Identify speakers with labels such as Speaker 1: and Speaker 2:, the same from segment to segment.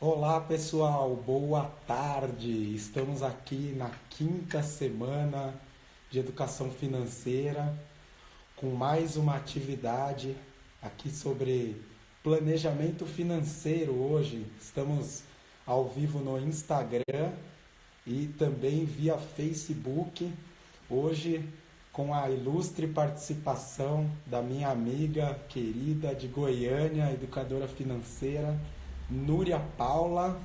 Speaker 1: Olá pessoal, boa tarde. Estamos aqui na quinta semana de educação financeira com mais uma atividade aqui sobre planejamento financeiro hoje. Estamos ao vivo no Instagram e também via Facebook. Hoje com a ilustre participação da minha amiga querida de Goiânia, educadora financeira, Núria Paula.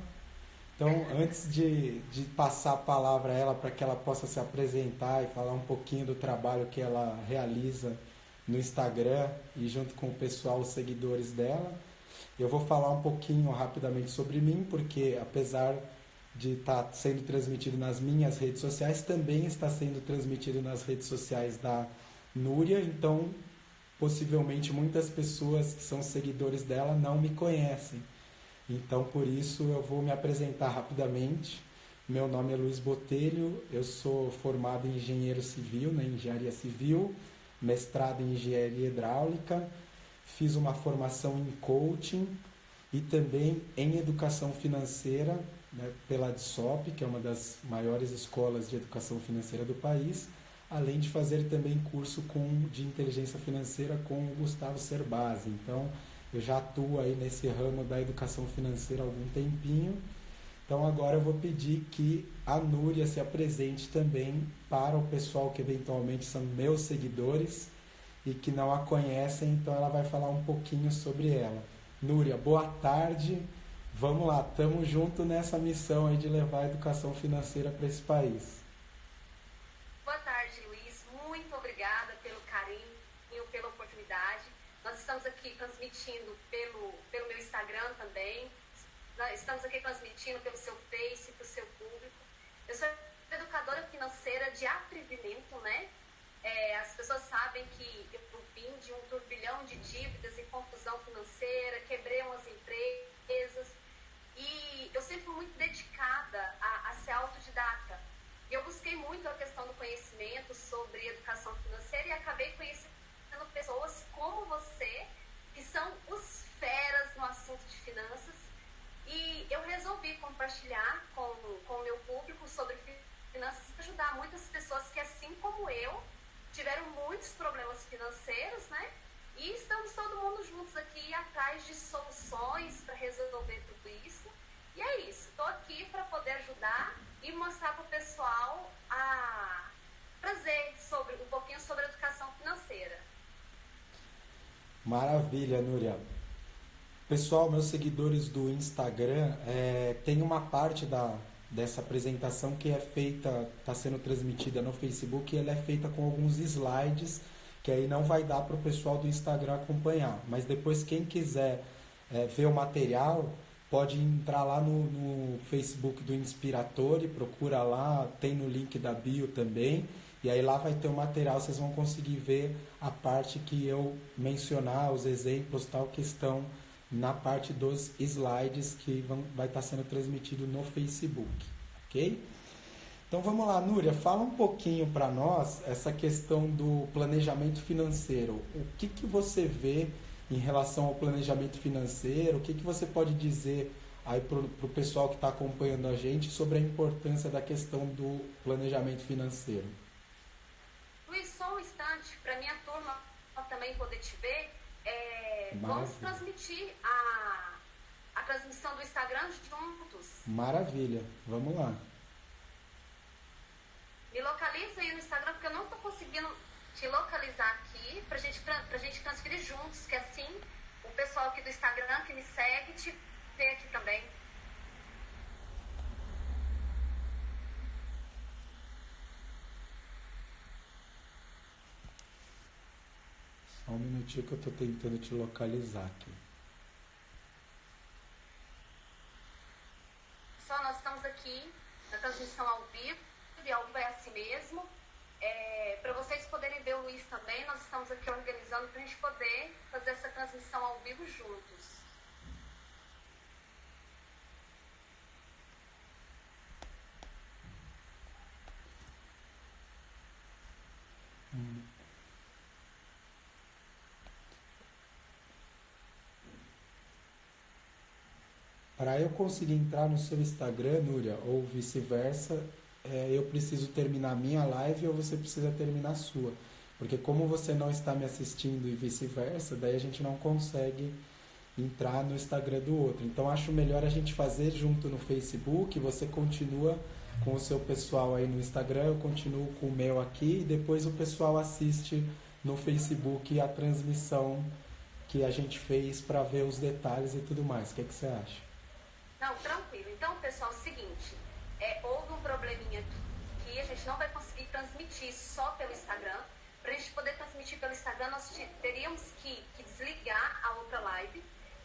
Speaker 1: Então, antes de passar a palavra a ela para que ela possa se apresentar e falar um pouquinho do trabalho que ela realiza no Instagram e junto com o pessoal, os seguidores dela, eu vou falar um pouquinho rapidamente sobre mim, porque apesar de estar sendo transmitido nas minhas redes sociais, também está sendo transmitido nas redes sociais da Núria, então possivelmente muitas pessoas que são seguidores dela não me conhecem. Então, por isso, eu vou me apresentar rapidamente. Meu nome é Luiz Botelho, eu sou formado em engenheiro civil, na engenharia civil, mestrado em engenharia hidráulica, fiz uma formação em coaching e também em educação financeira, né, pela DSOP, que é uma das maiores escolas de educação financeira do país, além de fazer também curso de inteligência financeira com o Gustavo Cerbasi. Então, eu já atuo aí nesse ramo da educação financeira há algum tempinho. Então agora eu vou pedir que a Núria se apresente também para o pessoal que eventualmente são meus seguidores e que não a conhecem, então ela vai falar um pouquinho sobre ela. Núria, boa tarde. Vamos lá, estamos juntos nessa missão aí de levar a educação financeira para esse país.
Speaker 2: Boa tarde, Luiz. Muito obrigada pelo carinho, pela oportunidade. Nós estamos aqui transmitindo pelo meu Instagram também. Nós estamos aqui transmitindo pelo seu Face, para o seu público. Eu sou educadora financeira de atrevimento, né? As pessoas sabem que eu vim de um turbilhão de dívidas e confusão financeira, quebrei umas empresas e eu sempre fui muito dedicada a ser autodidata. E eu busquei muito a questão do conhecimento sobre educação financeira e acabei conhecendo pessoas como você, que são os feras no assunto de finanças, e eu resolvi compartilhar com o meu público sobre finanças, ajudar muitas pessoas que, assim como eu, tiveram muitos problemas financeiros, né? E estamos todo mundo juntos aqui atrás de soluções para resolver tudo isso. E é isso, estou aqui para poder ajudar e mostrar para o pessoal trazer um pouquinho sobre educação financeira.
Speaker 1: Maravilha, Núria. Pessoal, meus seguidores do Instagram, tem uma parte dessa apresentação que é feita, está sendo transmitida no Facebook, e ela é feita com alguns slides, que aí não vai dar para o pessoal do Instagram acompanhar. Mas depois, quem quiser ver o material, pode entrar lá no Facebook do Inspiratore, procura lá, tem no link da bio também, e aí lá vai ter o material, vocês vão conseguir ver a parte que eu mencionar, os exemplos tal que estão na parte dos slides que vai estar sendo transmitido no Facebook, ok? Então vamos lá, Núria, fala um pouquinho para nós essa questão do planejamento financeiro. O que você vê em relação ao planejamento financeiro? O que você pode dizer aí para o pessoal que está acompanhando a gente sobre a importância da questão do planejamento financeiro?
Speaker 2: Luiz, só um instante, para minha turma também poder te ver, vamos transmitir a transmissão do Instagram juntos.
Speaker 1: Maravilha, vamos lá.
Speaker 2: Me localiza aí no Instagram, porque eu não estou conseguindo te localizar aqui, pra gente transferir juntos, que assim o pessoal aqui do Instagram que me segue te vê aqui também.
Speaker 1: Só um minutinho que eu estou tentando te localizar aqui.
Speaker 2: Só nós estamos aqui na transmissão ao vivo, e ao vivo é assim mesmo. Para vocês poderem ver o Luiz também, nós estamos aqui organizando para a gente poder fazer essa transmissão ao vivo juntos.
Speaker 1: Para eu conseguir entrar no seu Instagram, Núria, ou vice-versa, eu preciso terminar a minha live ou você precisa terminar a sua. Porque como você não está me assistindo e vice-versa, daí a gente não consegue entrar no Instagram do outro. Então acho melhor a gente fazer junto no Facebook, você continua com o seu pessoal aí no Instagram, eu continuo com o meu aqui e depois o pessoal assiste no Facebook a transmissão que a gente fez para ver os detalhes e tudo mais. O que você acha?
Speaker 2: Não, tranquilo. Então, pessoal, é o seguinte, houve um probleminha aqui, a gente não vai conseguir transmitir só pelo Instagram. Para a gente poder transmitir pelo Instagram, nós teríamos que desligar a outra live.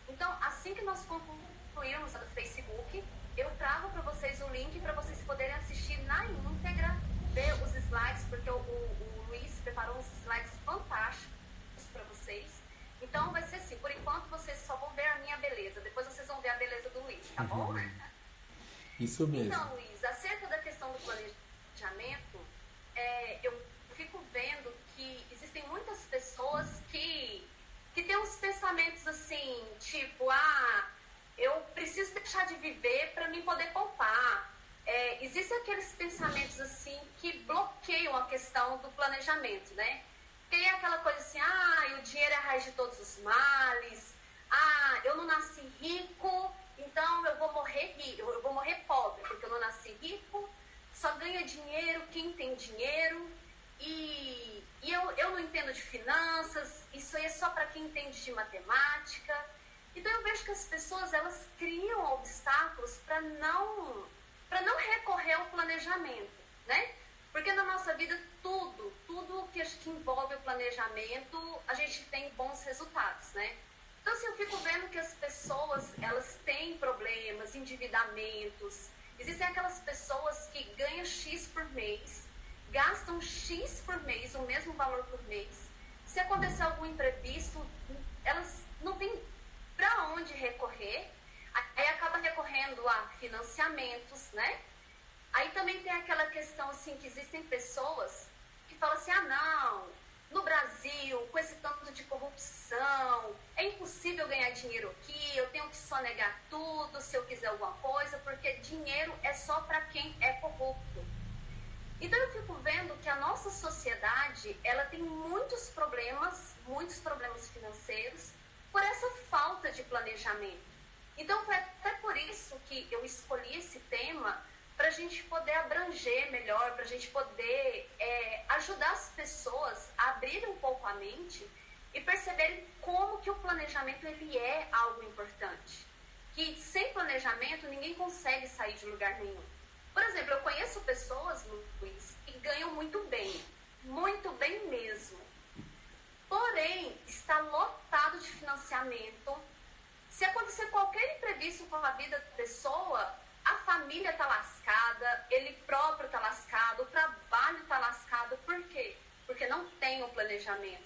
Speaker 2: Então, assim que nós concluirmos a do Facebook, eu trago para vocês o link para vocês poderem assistir na íntegra, ver os slides, porque o Luiz preparou uns slides fantásticos para vocês. Então, vai ser assim, por enquanto vocês só vão ver a minha beleza, depois vocês vão ver a beleza do Luiz, tá bom?
Speaker 1: Isso mesmo.
Speaker 2: Então, Luiz, acerca da questão do planejamento, eu fico vendo que existem muitas pessoas que têm uns pensamentos assim, tipo, eu preciso deixar de viver para mim poder poupar. Existem aqueles pensamentos assim que bloqueiam a questão do planejamento, né? Tem aquela coisa assim, o dinheiro é a raiz de todos os males, eu não nasci rico, então eu vou morrer rico, eu vou morrer pobre, porque eu não nasci rico, só ganha dinheiro quem tem dinheiro, e eu não entendo de finanças, isso aí é só para quem entende de matemática. Então eu vejo que as pessoas, elas criam obstáculos para não recorrer ao planejamento, né? Porque na nossa vida, tudo que envolve o planejamento, a gente tem bons resultados, né? Então, assim, eu fico vendo que as pessoas, elas têm problemas, endividamentos. Existem aquelas pessoas que ganham X por mês, gastam X por mês, o mesmo valor por mês. Se acontecer algum imprevisto, elas não têm para onde recorrer, aí acaba recorrendo a financiamentos, né? Aí também tem aquela questão, assim, que existem pessoas que falam assim, não, no Brasil, com esse tanto de corrupção, é impossível ganhar dinheiro aqui, eu tenho que sonegar tudo se eu quiser alguma coisa, porque dinheiro é só para quem é corrupto. Então eu fico vendo que a nossa sociedade, ela tem muitos problemas financeiros, por essa falta de planejamento. Então foi até por isso que eu escolhi esse tema, para a gente poder abranger melhor, para a gente poder ajudar as pessoas a abrirem um pouco a mente e perceberem como que o planejamento ele é algo importante. Que sem planejamento ninguém consegue sair de lugar nenhum. Por exemplo, eu conheço pessoas, Luiz, que ganham muito bem mesmo. Porém, está lotado de financiamento. Se acontecer qualquer imprevisto com a vida da pessoa, a família está lascada, ele próprio está lascado, o trabalho está lascado. Por quê? Porque não tem um planejamento.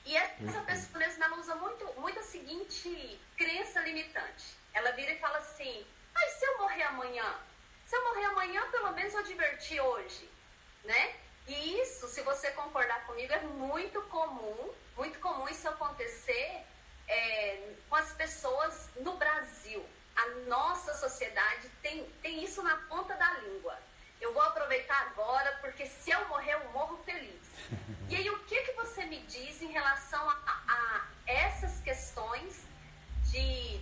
Speaker 2: E essa pessoa mesmo, ela usa muito a seguinte crença limitante. Ela vira e fala assim, se eu morrer amanhã? Se eu morrer amanhã, pelo menos eu diverti hoje, né? E isso, se você concordar comigo, é muito comum isso acontecer com as pessoas no Brasil. A nossa sociedade tem isso na ponta da língua. Eu vou aproveitar agora, porque se eu morrer, eu morro feliz. E aí, o que você me diz em relação a essas questões,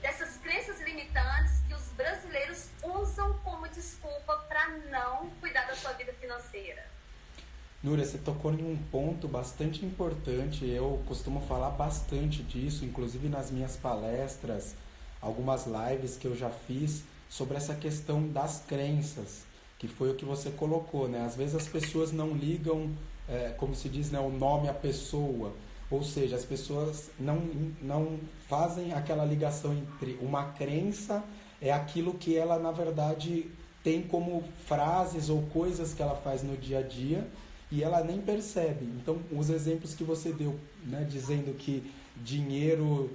Speaker 2: dessas crenças limitantes que os brasileiros usam como desculpa para não cuidar da sua vida financeira?
Speaker 1: Núria, você tocou em um ponto bastante importante. Eu costumo falar bastante disso, inclusive nas minhas palestras, algumas lives que eu já fiz sobre essa questão das crenças, que foi o que você colocou, né? Às vezes as pessoas não ligam, como se diz, né, o nome à pessoa, ou seja, as pessoas não fazem aquela ligação entre uma crença é aquilo que ela, na verdade, tem como frases ou coisas que ela faz no dia a dia e ela nem percebe. Então, os exemplos que você deu, né, dizendo que dinheiro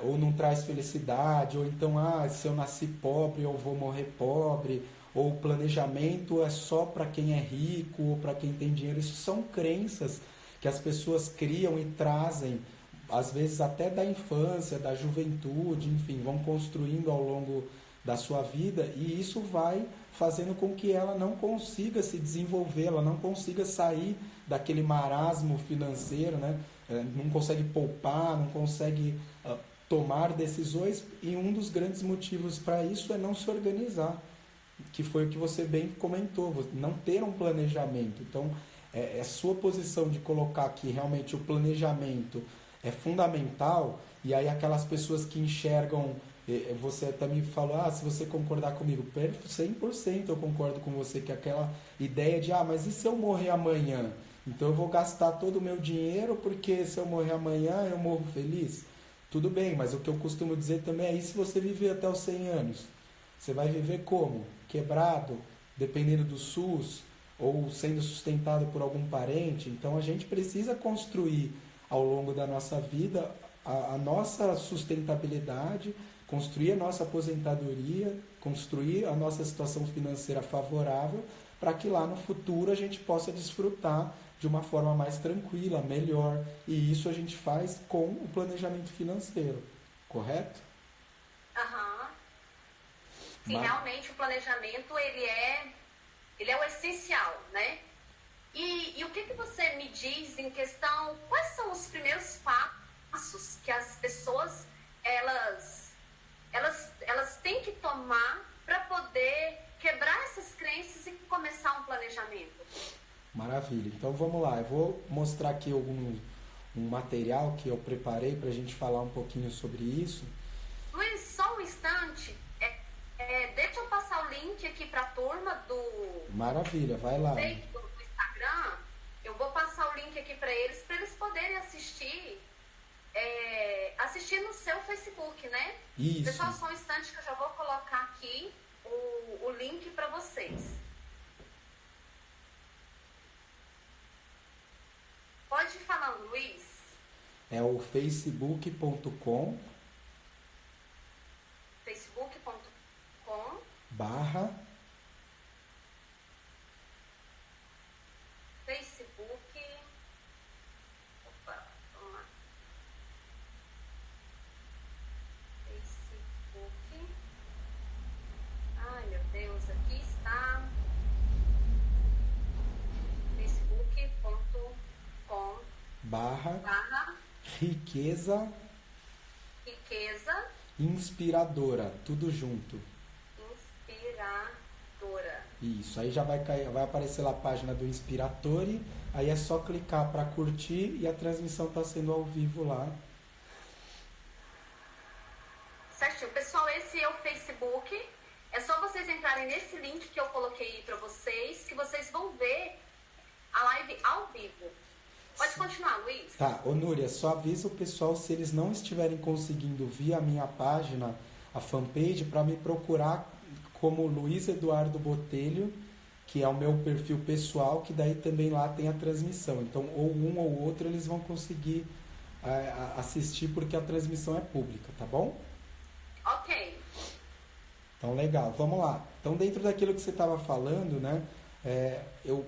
Speaker 1: ou não traz felicidade, ou então, se eu nasci pobre, eu vou morrer pobre, ou planejamento é só para quem é rico ou para quem tem dinheiro. Isso são crenças que as pessoas criam e trazem, às vezes até da infância, da juventude, enfim, vão construindo ao longo da sua vida, e isso vai fazendo com que ela não consiga se desenvolver, ela não consiga sair daquele marasmo financeiro, né? Não consegue poupar, não consegue tomar decisões, e um dos grandes motivos para isso é não se organizar, que foi o que você bem comentou, não ter um planejamento. Então, é sua posição de colocar que realmente o planejamento é fundamental, e aí aquelas pessoas que enxergam, você até me falou, se você concordar comigo, 100% eu concordo com você, que aquela ideia de, mas e se eu morrer amanhã? Então eu vou gastar todo o meu dinheiro, porque se eu morrer amanhã eu morro feliz? Tudo bem, mas o que eu costumo dizer também é, e se você viver até os 100 anos? Você vai viver como? Quebrado, dependendo do SUS, ou sendo sustentado por algum parente? Então a gente precisa construir ao longo da nossa vida a nossa sustentabilidade, construir a nossa aposentadoria, construir a nossa situação financeira favorável, para que lá no futuro a gente possa desfrutar de uma forma mais tranquila, melhor. E isso a gente faz com o planejamento financeiro, correto?
Speaker 2: Aham. Sim, realmente o planejamento ele é o essencial, né? E o que você me diz em questão, quais são os primeiros passos que as pessoas elas têm que tomar para poder quebrar essas crenças e começar um planejamento?
Speaker 1: Maravilha. Então vamos lá, eu vou mostrar aqui um material que eu preparei para a gente falar um pouquinho sobre isso.
Speaker 2: Luiz, só um instante. Deixa eu passar o link aqui para a turma do...
Speaker 1: Maravilha, vai lá.
Speaker 2: Do Instagram. Eu vou passar o link aqui para eles poderem assistir no seu Facebook, né?
Speaker 1: Isso.
Speaker 2: Pessoal, só um instante que eu já vou colocar aqui o link para vocês. Pode ir falando, Luiz.
Speaker 1: É o facebook.com barra
Speaker 2: Facebook. Opa, vamos lá. Facebook. Ai, meu Deus, aqui está. Facebook.com
Speaker 1: barra riqueza inspiradora, tudo junto.
Speaker 2: Inspiradora.
Speaker 1: Isso, aí já vai aparecer lá a página do Inspiratore, aí é só clicar para curtir e a transmissão está sendo ao vivo lá.
Speaker 2: Certinho. Pessoal, esse é o Facebook. É só vocês entrarem nesse link que eu coloquei aí para vocês, que vocês vão ver a live ao vivo. Pode continuar, Luiz.
Speaker 1: Tá, ô Núria, só avisa o pessoal se eles não estiverem conseguindo vir a minha página, a fanpage, para me procurar como Luiz Eduardo Botelho, que é o meu perfil pessoal, que daí também lá tem a transmissão. Então, ou um ou outro eles vão conseguir assistir, porque a transmissão é pública, tá bom?
Speaker 2: Ok.
Speaker 1: Então, legal, vamos lá. Então, dentro daquilo que você estava falando, né, eu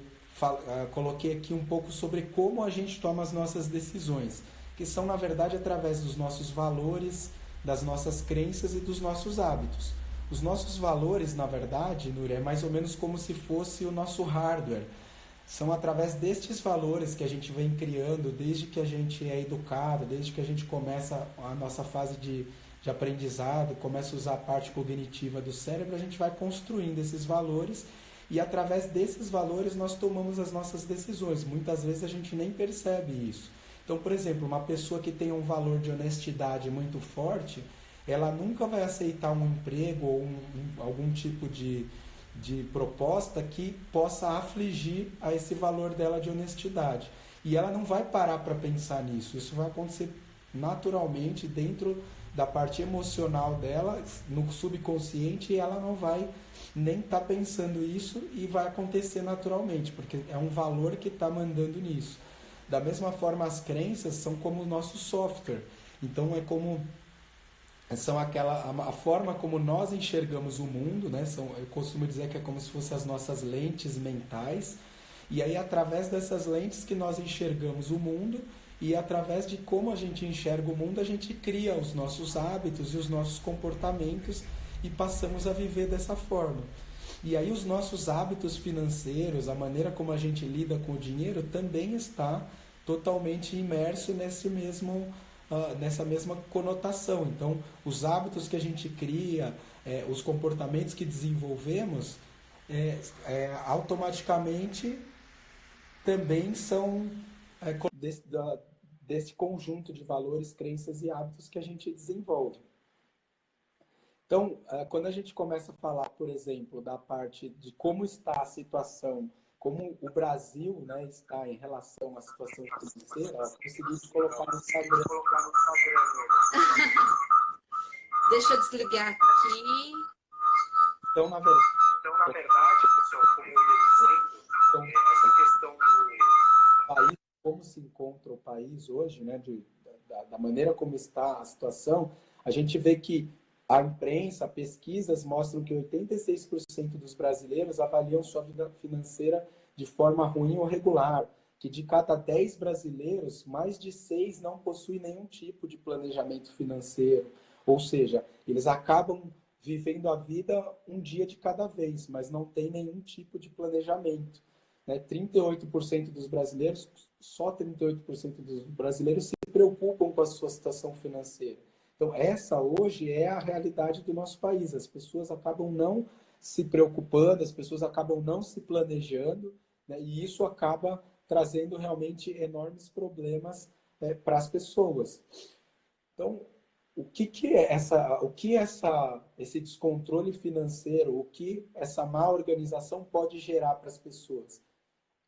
Speaker 1: coloquei aqui um pouco sobre como a gente toma as nossas decisões, que são, na verdade, através dos nossos valores, das nossas crenças e dos nossos hábitos. Os nossos valores, na verdade, Núria, é mais ou menos como se fosse o nosso hardware. São através destes valores que a gente vem criando desde que a gente é educado, desde que a gente começa a nossa fase de aprendizado, começa a usar a parte cognitiva do cérebro, a gente vai construindo esses valores e através desses valores nós tomamos as nossas decisões. Muitas vezes a gente nem percebe isso. Então, por exemplo, uma pessoa que tem um valor de honestidade muito forte, ela nunca vai aceitar um emprego ou algum tipo de proposta que possa afligir a esse valor dela de honestidade. E ela não vai parar para pensar nisso. Isso vai acontecer naturalmente dentro da parte emocional dela, no subconsciente, e ela não vai nem estar pensando isso e vai acontecer naturalmente, porque é um valor que está mandando nisso. Da mesma forma, as crenças são como o nosso software. Então, a forma como nós enxergamos o mundo, né? Eu costumo dizer que é como se fossem as nossas lentes mentais, e aí através dessas lentes que nós enxergamos o mundo, e através de como a gente enxerga o mundo, a gente cria os nossos hábitos e os nossos comportamentos, e passamos a viver dessa forma. E aí os nossos hábitos financeiros, a maneira como a gente lida com o dinheiro também está totalmente imerso nessa mesma conotação. Então, os hábitos que a gente cria, os comportamentos que desenvolvemos, automaticamente também são desse conjunto de valores, crenças e hábitos que a gente desenvolve. Então, quando a gente começa a falar, por exemplo, da parte de como está a situação, como o Brasil, né, está em relação à situação financeira, eu consegui colocar no Instagram.
Speaker 3: Deixa eu desligar aqui.
Speaker 1: Então, na verdade, pessoal, como eu ia dizendo, essa questão do país, como se encontra o país hoje, né, da maneira como está a situação, a gente vê que a imprensa, pesquisas mostram que 86% dos brasileiros avaliam sua vida financeira de forma ruim ou regular, que de cada 10 brasileiros, mais de 6 não possuem nenhum tipo de planejamento financeiro. Ou seja, eles acabam vivendo a vida um dia de cada vez, mas não tem nenhum tipo de planejamento. 38% dos brasileiros, só 38% dos brasileiros se preocupam com a sua situação financeira. Então, essa hoje é a realidade do nosso país. As pessoas acabam não se preocupando, as pessoas acabam não se planejando, né? E isso acaba trazendo realmente enormes problemas para as pessoas. Então, o que é esse descontrole financeiro, o que essa má organização pode gerar para as pessoas?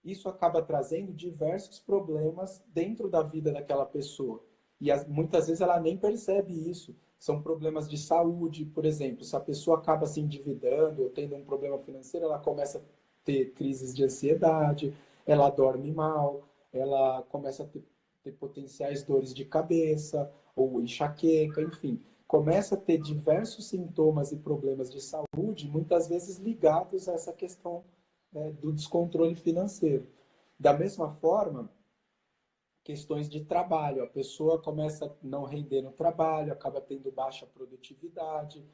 Speaker 1: Isso acaba trazendo diversos problemas dentro da vida daquela pessoa. E muitas vezes ela nem percebe isso. São problemas de saúde, por exemplo. Se a pessoa acaba se endividando ou tendo um problema financeiro, ela começa a ter crises de ansiedade, ela dorme mal, ela começa a ter potenciais dores de cabeça ou enxaqueca, enfim. Começa a ter diversos sintomas e problemas de saúde, muitas vezes ligados a essa questão do descontrole financeiro. Da mesma forma, questões de trabalho. A pessoa começa a não render no trabalho, acaba tendo baixa produtividade,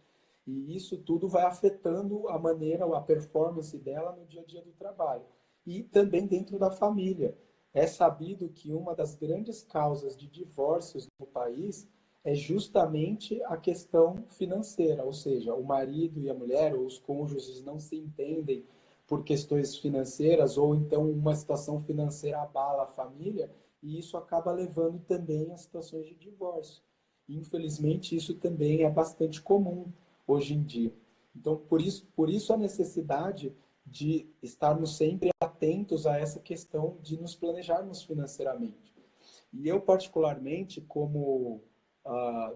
Speaker 1: e isso tudo vai afetando a maneira, a performance dela no dia a dia do trabalho. E também dentro da família. É sabido que uma das grandes causas de divórcios no país é justamente a questão financeira, ou seja, o marido e a mulher, ou os cônjuges não se entendem por questões financeiras, ou então uma situação financeira abala a família, e isso acaba levando também a situações de divórcio. Infelizmente, isso também é bastante comum hoje em dia. Então, por isso a necessidade de estarmos sempre atentos a essa questão de nos planejarmos financeiramente. E eu, particularmente, como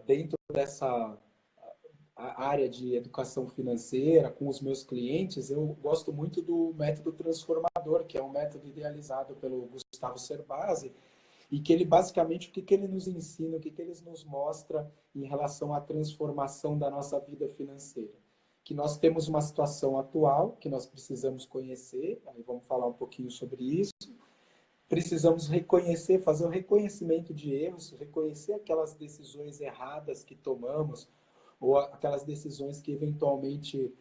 Speaker 1: dentro dessa área de educação financeira, com os meus clientes, eu gosto muito do método transformador, que é um método idealizado pelo Gustavo Cerbasi, e que ele basicamente, o que ele nos ensina, o que ele nos mostra em relação à transformação da nossa vida financeira. Que nós temos uma situação atual que nós precisamos conhecer, aí vamos falar um pouquinho sobre isso. Precisamos reconhecer, fazer o reconhecimento de erros, reconhecer aquelas decisões erradas que tomamos, ou aquelas decisões que eventualmente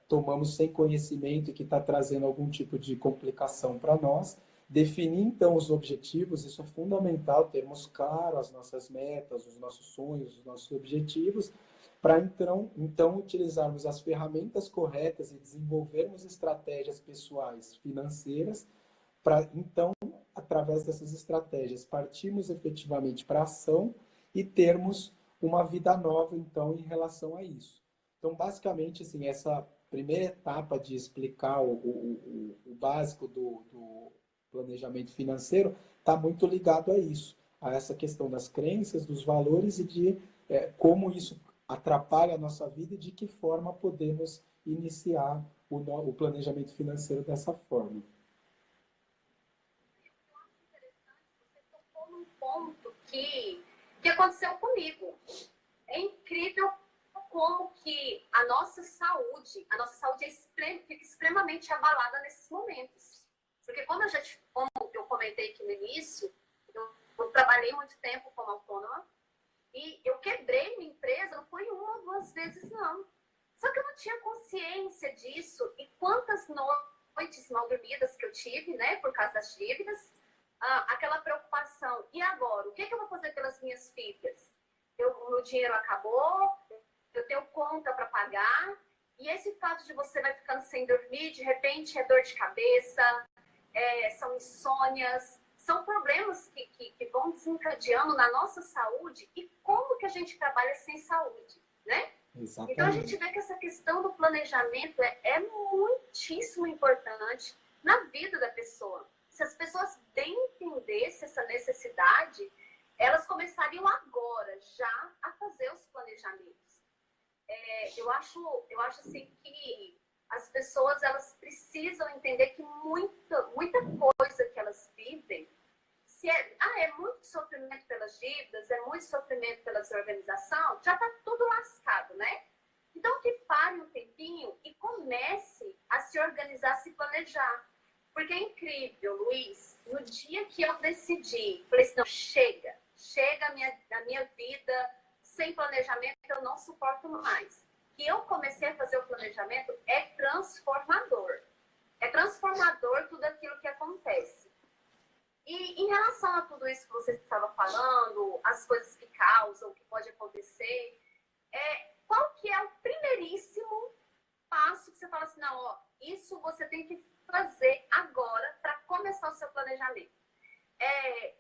Speaker 1: tomamos sem conhecimento e que está trazendo algum tipo de complicação para nós. Definir, então, os objetivos, isso é fundamental, termos claro as nossas metas, os nossos sonhos, os nossos objetivos, para então utilizarmos as ferramentas corretas e desenvolvermos estratégias pessoais financeiras, para então, através dessas estratégias, partirmos efetivamente para a ação e termos uma vida nova, então, em relação a isso. Então, basicamente, assim, essa primeira etapa de explicar o básico do planejamento financeiro está muito ligado a isso, a essa questão das crenças, dos valores e de como isso atrapalha a nossa vida e de que forma podemos iniciar o planejamento financeiro dessa forma.
Speaker 2: Eu acho interessante, você tocou num ponto que aconteceu comigo. É incrível como que a nossa saúde fica extremamente abalada nesses momentos. Porque como eu comentei aqui no início, eu trabalhei muito tempo como autônoma e eu quebrei minha empresa, não foi uma ou duas vezes, não. Só tinha consciência disso. E quantas noites mal dormidas que eu tive, né, por causa das dívidas, aquela preocupação. E agora? O que eu vou fazer pelas minhas filhas? O meu dinheiro acabou, eu tenho conta para pagar. E esse fato de você vai ficando sem dormir, de repente é dor de cabeça, são insônias, são problemas que vão desencadeando na nossa saúde. E como que a gente trabalha sem saúde, né?
Speaker 1: Exatamente.
Speaker 2: Então a gente vê que essa questão do planejamento é muitíssimo importante na vida da pessoa. Se as pessoas bem entendessem essa necessidade, elas começariam agora já a fazer os planejamentos. Eu acho assim que as pessoas elas precisam entender que muita coisa que elas vivem, é muito sofrimento pelas dívidas, é muito sofrimento pela desorganização, já está tudo lascado, né? Então que pare um tempinho e comece a se organizar, a se planejar. Porque é incrível, Luiz, no dia que eu decidi, falei assim, não, chega a minha vida sem planejamento, eu não suporto mais. Que eu comecei a fazer o planejamento é transformador. É transformador tudo aquilo que acontece. E em relação a tudo isso que você estava falando, as coisas que causam, o que pode acontecer, qual que é o primeiríssimo passo que você fala assim, não, ó, isso você tem que fazer agora para começar o seu planejamento?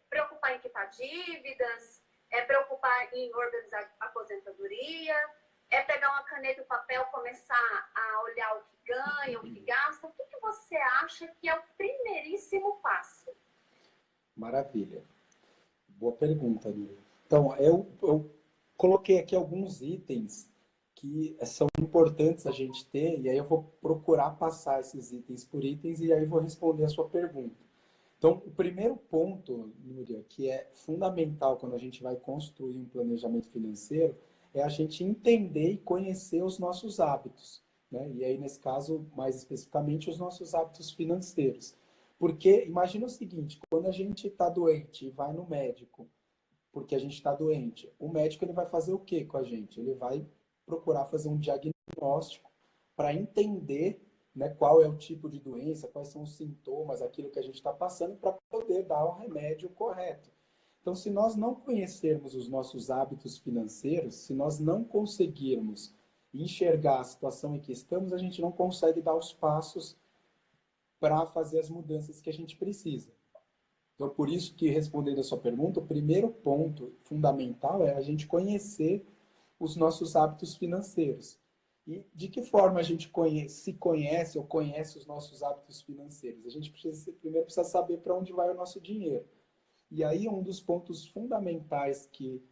Speaker 2: Preocupar em quitar dívidas, preocupar em organizar a aposentadoria, pegar uma caneta e um papel, começar a olhar o que ganha, o que gasta. O que você acha que é o primeiríssimo passo?
Speaker 1: Maravilha. Boa pergunta, Nil. Então, eu coloquei aqui alguns itens que são importantes a gente ter, e aí eu vou procurar passar esses itens por itens, e aí vou responder a sua pergunta. Então, o primeiro ponto, Núria, que é fundamental quando a gente vai construir um planejamento financeiro, é a gente entender e conhecer os nossos hábitos, né? E aí, nesse caso, mais especificamente, os nossos hábitos financeiros. Porque, imagina o seguinte, quando a gente está doente e vai no médico, porque a gente está doente, o médico ele vai fazer o quê com a gente? Ele vai procurar fazer um diagnóstico para entender, né, qual é o tipo de doença, quais são os sintomas, aquilo que a gente está passando, para poder dar o remédio correto. Então, se nós não conhecermos os nossos hábitos financeiros, se nós não conseguirmos enxergar a situação em que estamos, a gente não consegue dar os passos para fazer as mudanças que a gente precisa. Então, por isso que, respondendo a sua pergunta, o primeiro ponto fundamental é a gente conhecer os nossos hábitos financeiros. E de que forma a gente se conhece ou conhece os nossos hábitos financeiros? A gente primeiro precisa saber para onde vai o nosso dinheiro. E aí um dos pontos fundamentais que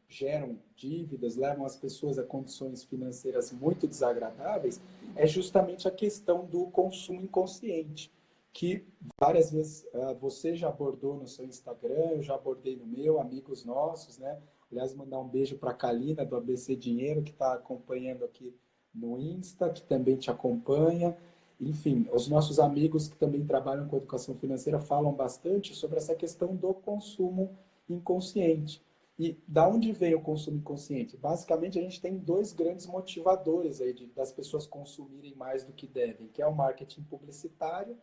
Speaker 1: geram dívidas, levam as pessoas a condições financeiras muito desagradáveis, é justamente a questão do consumo inconsciente, que várias vezes você já abordou no seu Instagram, eu já abordei no meu, amigos nossos, né? Aliás, mandar um beijo para a Kalina, do ABC Dinheiro, que está acompanhando aqui no Insta, que também te acompanha. Enfim, os nossos amigos que também trabalham com educação financeira falam bastante sobre essa questão do consumo inconsciente. E da onde vem o consumo inconsciente? Basicamente, a gente tem dois grandes motivadores aí das pessoas consumirem mais do que devem, que é o marketing publicitário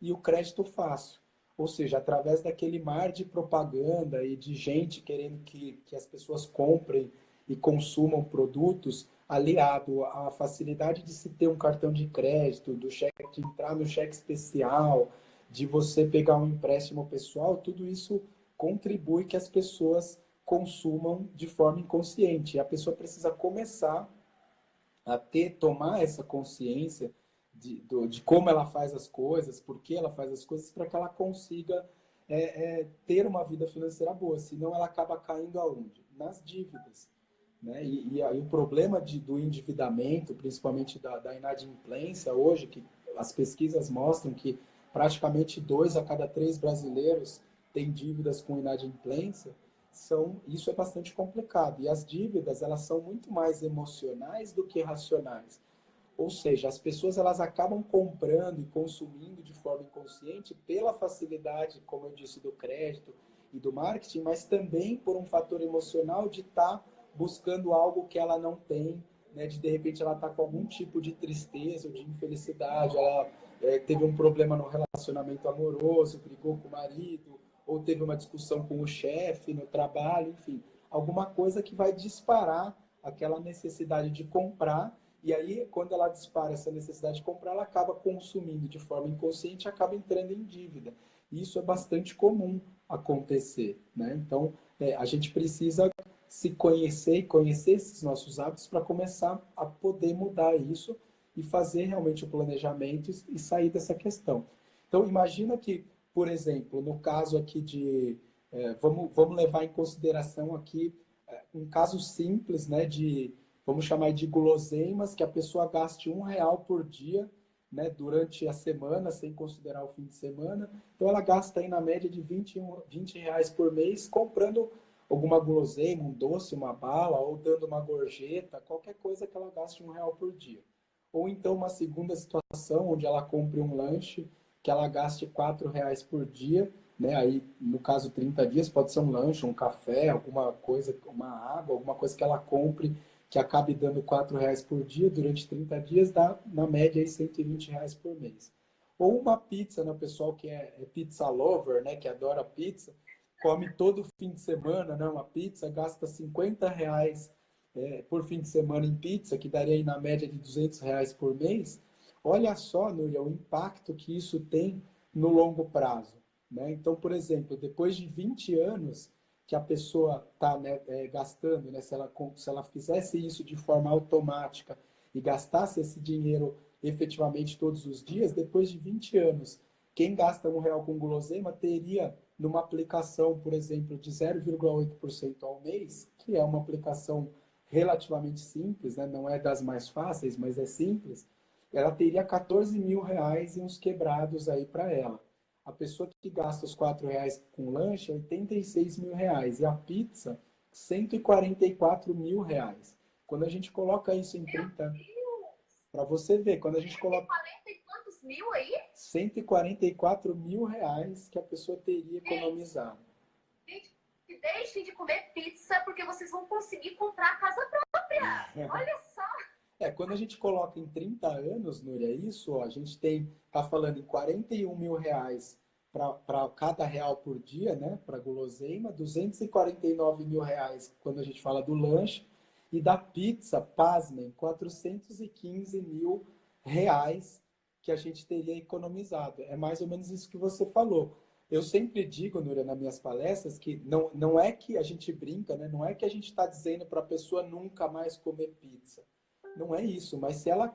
Speaker 1: e o crédito fácil. Ou seja, através daquele mar de propaganda e de gente querendo que as pessoas comprem e consumam produtos, aliado à facilidade de se ter um cartão de crédito, do cheque, de entrar no cheque especial, de você pegar um empréstimo pessoal, tudo isso contribui que as pessoas consumam de forma inconsciente. E a pessoa precisa começar a tomar essa consciência de como ela faz as coisas, por que ela faz as coisas, para que ela consiga ter uma vida financeira boa. Senão ela acaba caindo aonde? Nas dívidas. Né? E aí o problema do endividamento, principalmente da inadimplência hoje, que as pesquisas mostram que praticamente 2 a cada 3 brasileiros têm dívidas com inadimplência, isso é bastante complicado. E as dívidas, elas são muito mais emocionais do que racionais. Ou seja, as pessoas elas acabam comprando e consumindo de forma inconsciente pela facilidade, como eu disse, do crédito e do marketing, mas também por um fator emocional de estar buscando algo que ela não tem né, de repente ela está com algum tipo de tristeza ou de infelicidade, ela teve um problema no relacionamento amoroso, brigou com o marido, ou teve uma discussão com o chefe no trabalho, enfim, alguma coisa que vai disparar aquela necessidade de comprar, e aí quando ela dispara essa necessidade de comprar, ela acaba consumindo de forma inconsciente e acaba entrando em dívida. E isso é bastante comum acontecer, né? Então, a gente precisa se conhecer e conhecer esses nossos hábitos para começar a poder mudar isso e fazer realmente o planejamento e sair dessa questão. Então, imagina que, por exemplo, no caso aqui de... vamos levar em consideração aqui um caso simples, né, vamos chamar de guloseimas, que a pessoa gaste R$ 1 por dia, né, durante a semana, sem considerar o fim de semana. Então, ela gasta aí na média de R$ 20 por mês comprando alguma guloseima, um doce, uma bala, ou dando uma gorjeta, qualquer coisa que ela gaste R$ 1 por dia. Ou então uma segunda situação, onde ela compre um lanche, que ela gaste R$ 4 por dia, né? Aí, no caso, 30 dias, pode ser um lanche, um café, alguma coisa, uma água, alguma coisa que ela compre, que acabe dando R$ 4 por dia, durante 30 dias, dá, na média, aí, R$ 120 por mês. Ou uma pizza, né? O pessoal que é pizza lover, né? Que adora pizza, come todo fim de semana, né, uma pizza, gasta R$ 50 por fim de semana em pizza, que daria aí na média de R$ 200 por mês. Olha só, Núria, o impacto que isso tem no longo prazo, né? Então, por exemplo, depois de 20 anos que a pessoa está, né, gastando, né, se ela fizesse isso de forma automática e gastasse esse dinheiro efetivamente todos os dias, depois de 20 anos, quem gasta R$ 1 com guloseima teria numa aplicação, por exemplo, de 0,8% ao mês, que é uma aplicação relativamente simples, né? Não é das mais fáceis, mas é simples, ela teria R$ 14.000 e uns quebrados aí para ela. A pessoa que gasta os R$ 4 com lanche, R$ 86.000. E a pizza, R$ 144.000. Quando a gente coloca isso em 30... Para você ver, quando a gente coloca...
Speaker 2: 40 e quantos mil aí?
Speaker 1: R$ 144.000 que a pessoa teria economizado.
Speaker 2: Gente, deixem de comer pizza porque vocês vão conseguir comprar a casa própria. Olha só.
Speaker 1: Quando a gente coloca em 30 anos, Núria, isso, ó, a gente tá falando em R$ 41.000 para cada real por dia, né, para guloseima, R$ 249.000 quando a gente fala do lanche, e da pizza, pasmem, R$ 415.000 que a gente teria economizado. É mais ou menos isso que você falou. Eu sempre digo, Núria, nas minhas palestras, que não é que a gente brinca, né? Não é que a gente está dizendo para a pessoa nunca mais comer pizza. Não é isso, mas se ela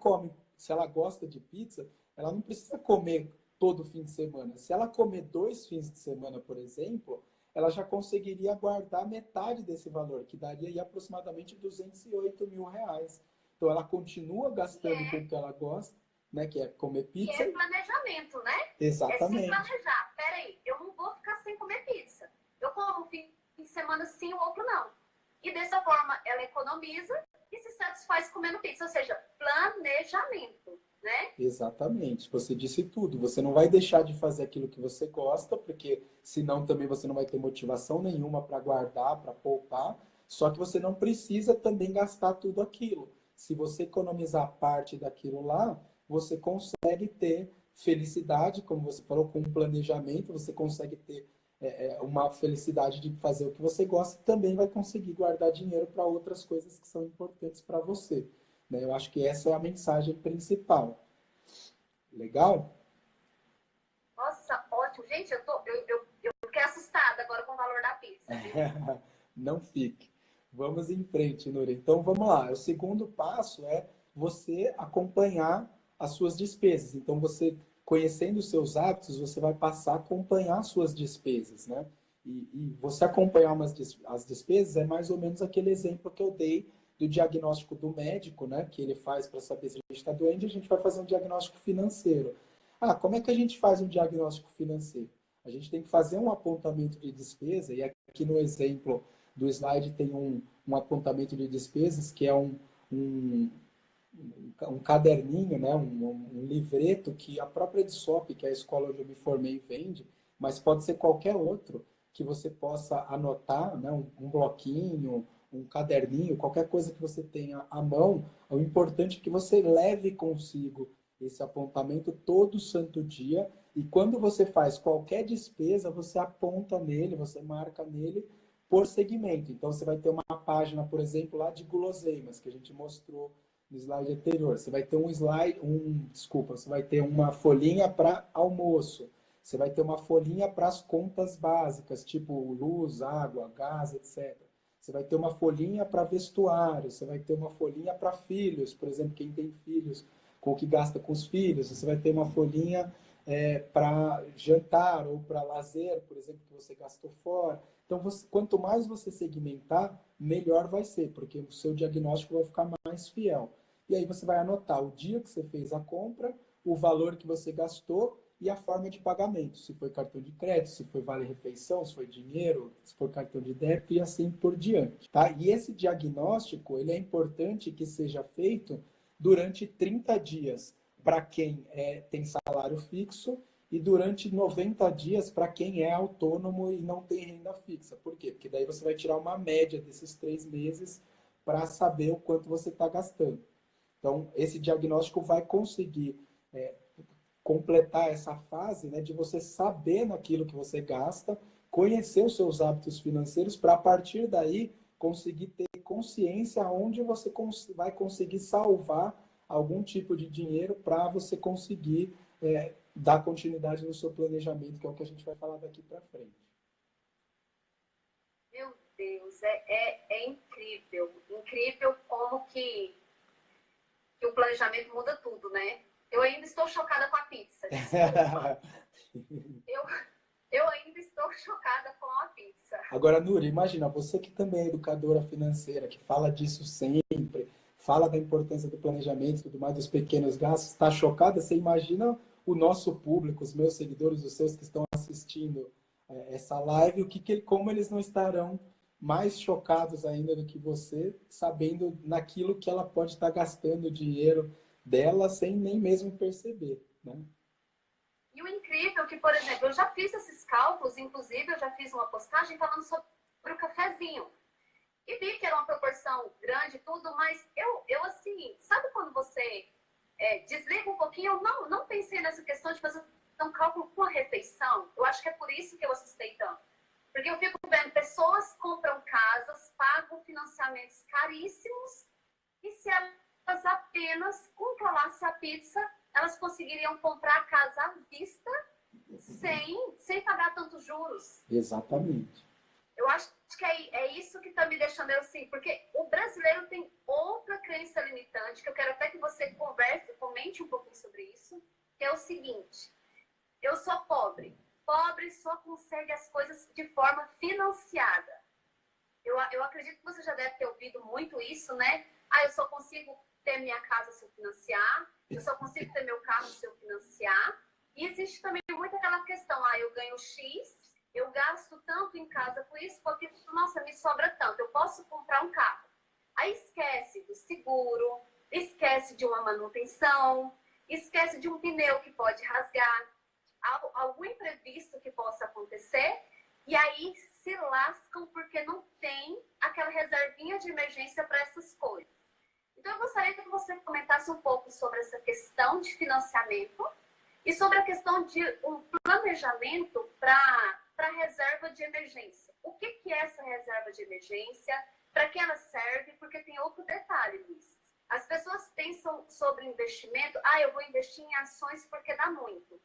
Speaker 1: gosta de pizza, ela não precisa comer todo fim de semana. Se ela comer 2 fins de semana, por exemplo, ela já conseguiria guardar metade desse valor, que daria aí aproximadamente R$ 208.000. Então ela continua gastando com o que ela gosta, né, que é comer pizza.
Speaker 2: E é planejamento, né?
Speaker 1: Exatamente.
Speaker 2: É se planejar. Peraí, eu não vou ficar sem comer pizza. Eu como um fim de semana sim, o outro não. E dessa forma, ela economiza e se satisfaz comendo pizza. Ou seja, planejamento, né?
Speaker 1: Exatamente. Você disse tudo. Você não vai deixar de fazer aquilo que você gosta, porque senão também você não vai ter motivação nenhuma para guardar, para poupar. Só que você não precisa também gastar tudo aquilo. Se você economizar parte daquilo lá, você consegue ter felicidade, como você falou, com um planejamento, você consegue ter uma felicidade de fazer o que você gosta e também vai conseguir guardar dinheiro para outras coisas que são importantes para você. Né? Eu acho que essa é a mensagem principal. Legal?
Speaker 2: Nossa, ótimo. Gente, eu fiquei assustada agora com o valor da pizza.
Speaker 1: Não fique. Vamos em frente, Núria. Então, vamos lá. O segundo passo é você acompanhar as suas despesas. Então, você, conhecendo os seus hábitos, você vai passar a acompanhar as suas despesas, né? E você acompanhar as despesas é mais ou menos aquele exemplo que eu dei do diagnóstico do médico, né? Que ele faz para saber se a gente está doente, a gente vai fazer um diagnóstico financeiro. Ah, como é que a gente faz um diagnóstico financeiro? A gente tem que fazer um apontamento de despesa, e aqui no exemplo do slide tem um apontamento de despesas, que é um, um caderninho, né? Um livreto que a própria EDSOP, que é a escola onde eu me formei, vende, mas pode ser qualquer outro que você possa anotar, né? Um bloquinho um caderninho, qualquer coisa que você tenha à mão, o importante é que você leve consigo esse apontamento todo santo dia, e quando você faz qualquer despesa, você aponta nele, você marca nele por segmento. Então, você vai ter uma página, por exemplo, lá de guloseimas, que a gente mostrou no slide anterior. Você vai ter você vai ter uma folhinha para almoço. Você vai ter uma folhinha para as contas básicas, tipo luz, água, gás, etc. Você vai ter uma folhinha para vestuário, você vai ter uma folhinha para filhos, por exemplo, quem tem filhos, com o que gasta com os filhos. Você vai ter uma folhinha para jantar ou para lazer, por exemplo, que você gastou fora. Então, quanto mais você segmentar, melhor vai ser, porque o seu diagnóstico vai ficar mais fiel. E aí você vai anotar o dia que você fez a compra, o valor que você gastou e a forma de pagamento. Se foi cartão de crédito, se foi vale-refeição, se foi dinheiro, se foi cartão de débito e assim por diante. Tá? E esse diagnóstico, ele é importante que seja feito durante 30 dias para quem tem salário fixo e durante 90 dias para quem é autônomo e não tem renda fixa. Por quê? Porque daí você vai tirar uma média desses 3 meses para saber o quanto você está gastando. Então, esse diagnóstico vai conseguir completar essa fase, né, de você saber naquilo que você gasta, conhecer os seus hábitos financeiros, para a partir daí conseguir ter consciência onde você vai conseguir salvar algum tipo de dinheiro para você conseguir dar continuidade no seu planejamento, que é o que a gente vai falar daqui para frente.
Speaker 2: Meu Deus, é incrível. Incrível como que o planejamento muda tudo, né? Eu ainda estou chocada com a pizza. Desculpa. eu ainda estou chocada com a pizza.
Speaker 1: Agora, Nuri, imagina, você que também é educadora financeira, que fala disso sempre, fala da importância do planejamento e tudo mais, dos pequenos gastos, está chocada? Você imagina o nosso público, os meus seguidores, os seus que estão assistindo essa live, como eles não estarão mais chocados ainda do que você, sabendo naquilo que ela pode estar gastando dinheiro dela sem nem mesmo perceber, né?
Speaker 2: E o incrível é que, por exemplo, eu já fiz esses cálculos, inclusive eu já fiz uma postagem falando sobre o cafezinho. E vi que era uma proporção grande e tudo, mas eu assim, sabe quando você desliga um pouquinho? Eu não pensei nessa questão de fazer um cálculo com a refeição. Eu acho que é por isso que eu assustei tanto. Porque eu fico vendo pessoas compram casas, pagam financiamentos caríssimos, e se elas apenas controlassem a pizza, elas conseguiriam comprar a casa à vista sem pagar tantos juros.
Speaker 1: Exatamente.
Speaker 2: Eu acho que é isso que está me deixando eu assim, porque o brasileiro tem outra crença limitante, que eu quero até que você comente um pouquinho sobre isso, que é o seguinte: eu sou pobre. Pobre só consegue as coisas de forma financiada. Eu acredito que você já deve ter ouvido muito isso, né? Eu só consigo ter minha casa se eu financiar, eu só consigo ter meu carro se eu financiar. E existe também muito aquela questão, eu ganho X, eu gasto tanto em casa com isso, porque, nossa, me sobra tanto, eu posso comprar um carro. Aí esquece do seguro, esquece de uma manutenção, esquece de um pneu que pode rasgar, algum imprevisto que possa acontecer, e aí se lascam porque não tem aquela reservinha de emergência para essas coisas. Então eu gostaria que você comentasse um pouco sobre essa questão de financiamento e sobre a questão de um planejamento para reserva de emergência. O que é essa reserva de emergência? Para que ela serve? Porque tem outro detalhe, Luiz. As pessoas pensam sobre investimento, eu vou investir em ações porque dá muito.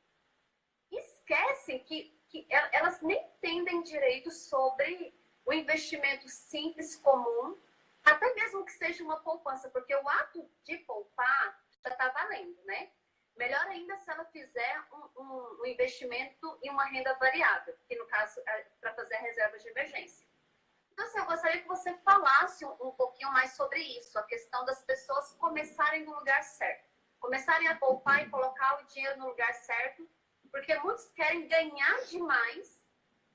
Speaker 2: Esquecem que elas nem entendem direito sobre o investimento simples, comum, até mesmo que seja uma poupança, porque o ato de poupar já está valendo, né? Melhor ainda se ela fizer um investimento em uma renda variável, que no caso é para fazer a reserva de emergência. Então, assim, eu gostaria que você falasse um pouquinho mais sobre isso, a questão das pessoas começarem no lugar certo. Começarem a poupar e colocar o dinheiro no lugar certo, porque muitos querem ganhar demais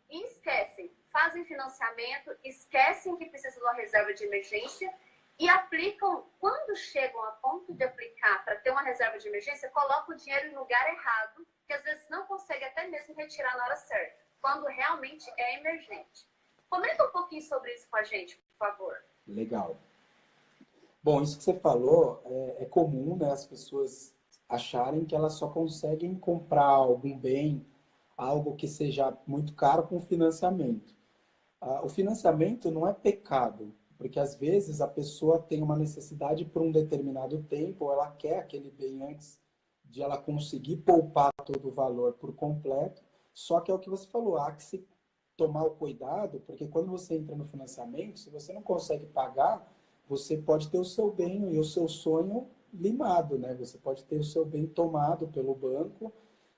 Speaker 2: e esquecem. Fazem financiamento, esquecem que precisa de uma reserva de emergência e aplicam, quando chegam a ponto de aplicar para ter uma reserva de emergência, colocam o dinheiro no lugar errado, que às vezes não consegue até mesmo retirar na hora certa, quando realmente é emergente. Comenta um pouquinho sobre isso com a gente, por favor.
Speaker 1: Legal. Bom, isso que você falou é comum, né? As pessoas acharem que elas só conseguem comprar algum bem, algo que seja muito caro com financiamento. O financiamento não é pecado, porque às vezes a pessoa tem uma necessidade por um determinado tempo, ou ela quer aquele bem antes de ela conseguir poupar todo o valor por completo. Só que é o que você falou, há que se tomar o cuidado, porque quando você entra no financiamento, se você não consegue pagar, você pode ter o seu bem e o seu sonho limado, né? Você pode ter o seu bem tomado pelo banco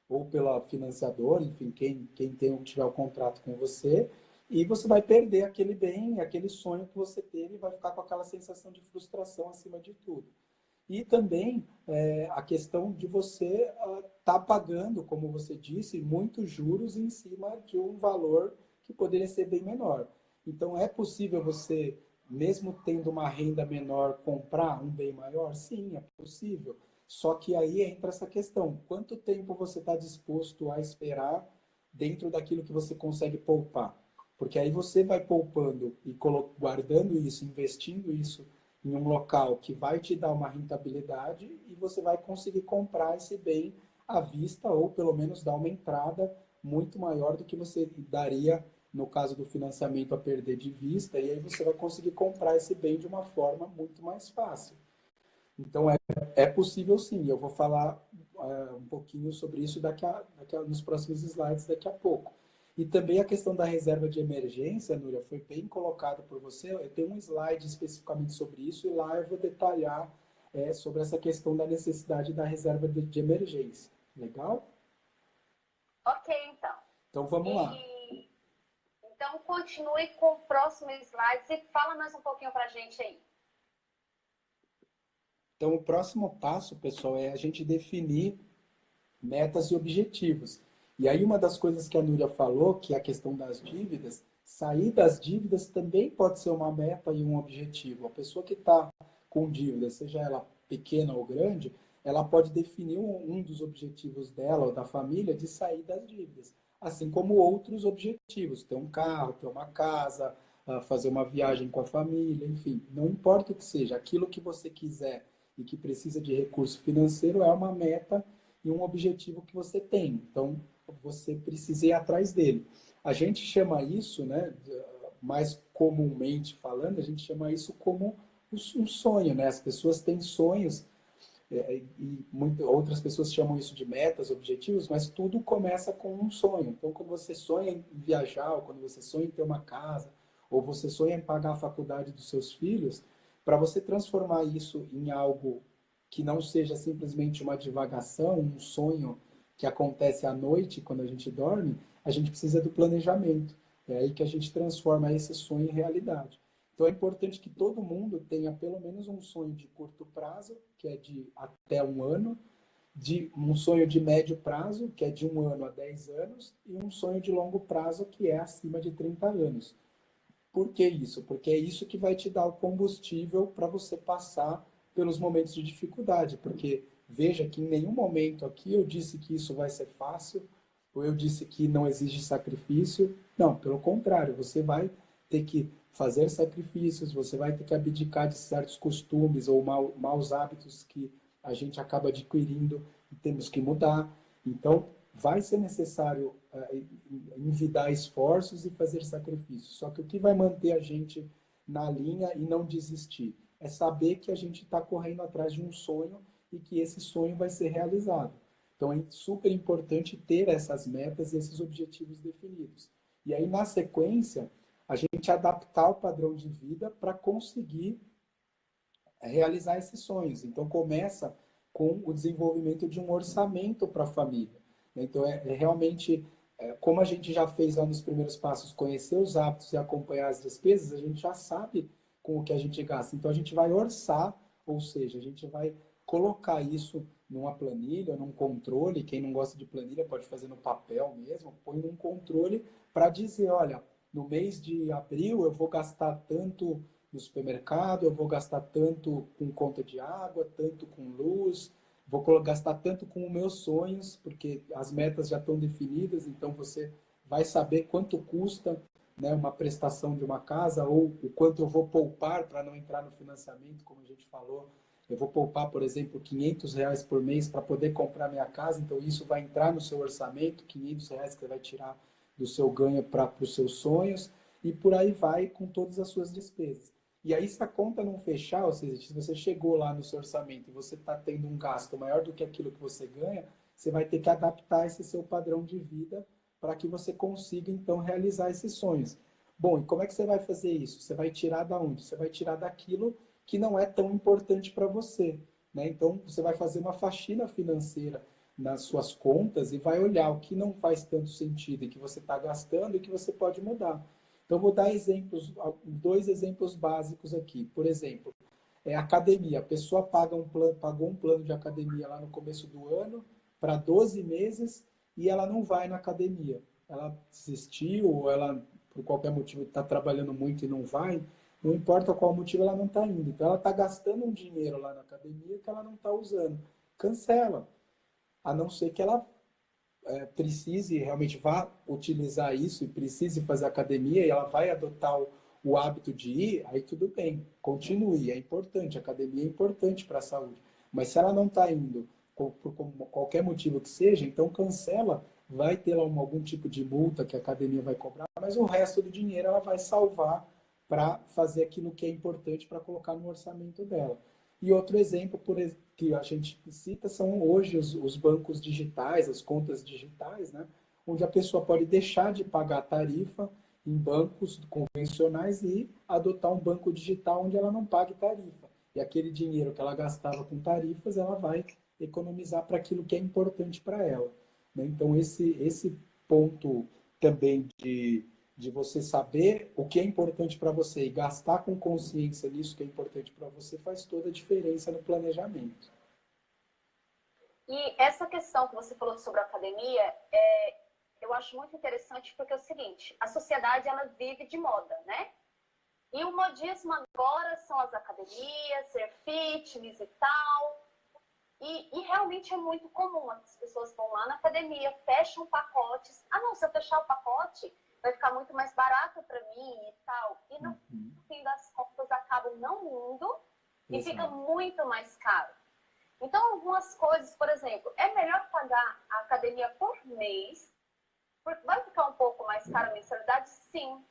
Speaker 1: ou pela financiadora, enfim, quem tiver o contrato com você, e você vai perder aquele bem, aquele sonho que você teve e vai ficar com aquela sensação de frustração acima de tudo. E também a questão de você estar pagando, como você disse, muitos juros em cima de um valor que poderia ser bem menor. Então, é possível você, mesmo tendo uma renda menor, comprar um bem maior? Sim, é possível. Só que aí entra essa questão: quanto tempo você está disposto a esperar dentro daquilo que você consegue poupar? Porque aí você vai poupando e guardando isso, investindo isso em um local que vai te dar uma rentabilidade e você vai conseguir comprar esse bem à vista ou pelo menos dar uma entrada muito maior do que você daria no caso do financiamento a perder de vista, e aí você vai conseguir comprar esse bem de uma forma muito mais fácil. Então é possível sim, eu vou falar um pouquinho sobre isso nos próximos slides daqui a pouco. E também a questão da reserva de emergência, Núria, foi bem colocado por você. Eu tenho um slide especificamente sobre isso e lá eu vou detalhar sobre essa questão da necessidade da reserva de emergência. Legal?
Speaker 2: Ok, então.
Speaker 1: Então vamos lá.
Speaker 2: Então continue com o próximo slide e fala mais um pouquinho para a gente aí.
Speaker 1: Então o próximo passo, pessoal, é a gente definir metas e objetivos. E aí uma das coisas que a Núria falou, que é a questão das dívidas, sair das dívidas também pode ser uma meta e um objetivo. A pessoa que está com dívida, seja ela pequena ou grande, ela pode definir um dos objetivos dela ou da família de sair das dívidas. Assim como outros objetivos, ter um carro, ter uma casa, fazer uma viagem com a família, enfim, não importa o que seja, aquilo que você quiser e que precisa de recurso financeiro é uma meta e um objetivo que você tem. Então, você precisa ir atrás dele. A gente chama isso, né, mais comumente falando, a gente chama isso como um sonho, né? As pessoas têm sonhos e outras pessoas chamam isso de metas, objetivos, mas tudo começa com um sonho. Então, quando você sonha em viajar, ou quando você sonha em ter uma casa, ou você sonha em pagar a faculdade dos seus filhos, para você transformar isso em algo que não seja simplesmente uma divagação, um sonho que acontece à noite quando a gente dorme, a gente precisa do planejamento. É aí que a gente transforma esse sonho em realidade. Então é importante que todo mundo tenha pelo menos um sonho de curto prazo, que é de até um ano, de um sonho de médio prazo, que é de 1 ano a 10 anos, e um sonho de longo prazo, que é acima de 30 anos. Por que isso? Porque é isso que vai te dar o combustível para você passar pelos momentos de dificuldade. Porque veja que em nenhum momento aqui eu disse que isso vai ser fácil, ou eu disse que não exige sacrifício. Não, pelo contrário, você vai ter que fazer sacrifícios, você vai ter que abdicar de certos costumes ou maus hábitos que a gente acaba adquirindo e temos que mudar. Então, vai ser necessário envidar esforços e fazer sacrifícios. Só que o que vai manter a gente na linha e não desistir é saber que a gente está correndo atrás de um sonho e que esse sonho vai ser realizado. Então é super importante ter essas metas e esses objetivos definidos. E aí, na sequência, a gente adaptar o padrão de vida para conseguir realizar esses sonhos. Então começa com o desenvolvimento de um orçamento para a família. Então realmente, como a gente já fez lá nos primeiros passos, conhecer os hábitos e acompanhar as despesas, a gente já sabe com o que a gente gasta. Então a gente vai orçar, ou seja, a gente vai colocar isso numa planilha, num controle. Quem não gosta de planilha pode fazer no papel mesmo, põe num controle para dizer, olha, no mês de abril eu vou gastar tanto no supermercado, eu vou gastar tanto com conta de água, tanto com luz, vou gastar tanto com os meus sonhos, porque as metas já estão definidas, então você vai saber quanto custa né, uma prestação de uma casa, ou o quanto eu vou poupar para não entrar no financiamento, como a gente falou. Eu vou poupar, por exemplo, R$ 500 por mês para poder comprar minha casa, então isso vai entrar no seu orçamento, R$ 500 que você vai tirar do seu ganho para os seus sonhos, e por aí vai com todas as suas despesas. E aí, se a conta não fechar, ou seja, se você chegou lá no seu orçamento e você está tendo um gasto maior do que aquilo que você ganha, você vai ter que adaptar esse seu padrão de vida para que você consiga, então, realizar esses sonhos. Bom, e como é que você vai fazer isso? Você vai tirar da onde? Você vai tirar daquilo que não é tão importante para você, né? Então, você vai fazer uma faxina financeira nas suas contas e vai olhar o que não faz tanto sentido e que você está gastando e que você pode mudar. Então, vou dar exemplos, 2 exemplos básicos aqui. Por exemplo, academia. A pessoa pagou um plano de academia lá no começo do ano para 12 meses e ela não vai na academia. Ela desistiu ou ela, por qualquer motivo, está trabalhando muito e não vai. Não importa qual motivo, ela não está indo. Então, ela está gastando um dinheiro lá na academia que ela não está usando. Cancela. A não ser que ela precise realmente vá utilizar isso e precise fazer academia e ela vai adotar o hábito de ir, aí tudo bem, continue, é importante, a academia é importante para a saúde. Mas se ela não está indo por qualquer motivo que seja, então cancela, vai ter lá algum tipo de multa que a academia vai cobrar, mas o resto do dinheiro ela vai salvar para fazer aquilo que é importante para colocar no orçamento dela. E outro exemplo que a gente cita são hoje os bancos digitais, as contas digitais, né? Onde a pessoa pode deixar de pagar a tarifa em bancos convencionais e adotar um banco digital onde ela não pague tarifa. E aquele dinheiro que ela gastava com tarifas, ela vai economizar para aquilo que é importante para ela, né? Então, esse ponto também de você saber o que é importante para você e gastar com consciência nisso que é importante para você faz toda a diferença no planejamento.
Speaker 2: E essa questão que você falou sobre a academia, eu acho muito interessante porque é o seguinte, a sociedade ela vive de moda, né? E o modismo agora são as academias, ser fitness e tal. E realmente é muito comum, as pessoas vão lá na academia, fecham pacotes. Ah, não, se eu fechar o pacote, vai ficar muito mais barato para mim e tal. E no fim das contas acabam não indo e fica muito mais caro. Então, algumas coisas, por exemplo, é melhor pagar a academia por mês, porque vai ficar um pouco mais caro a mensalidade, sim.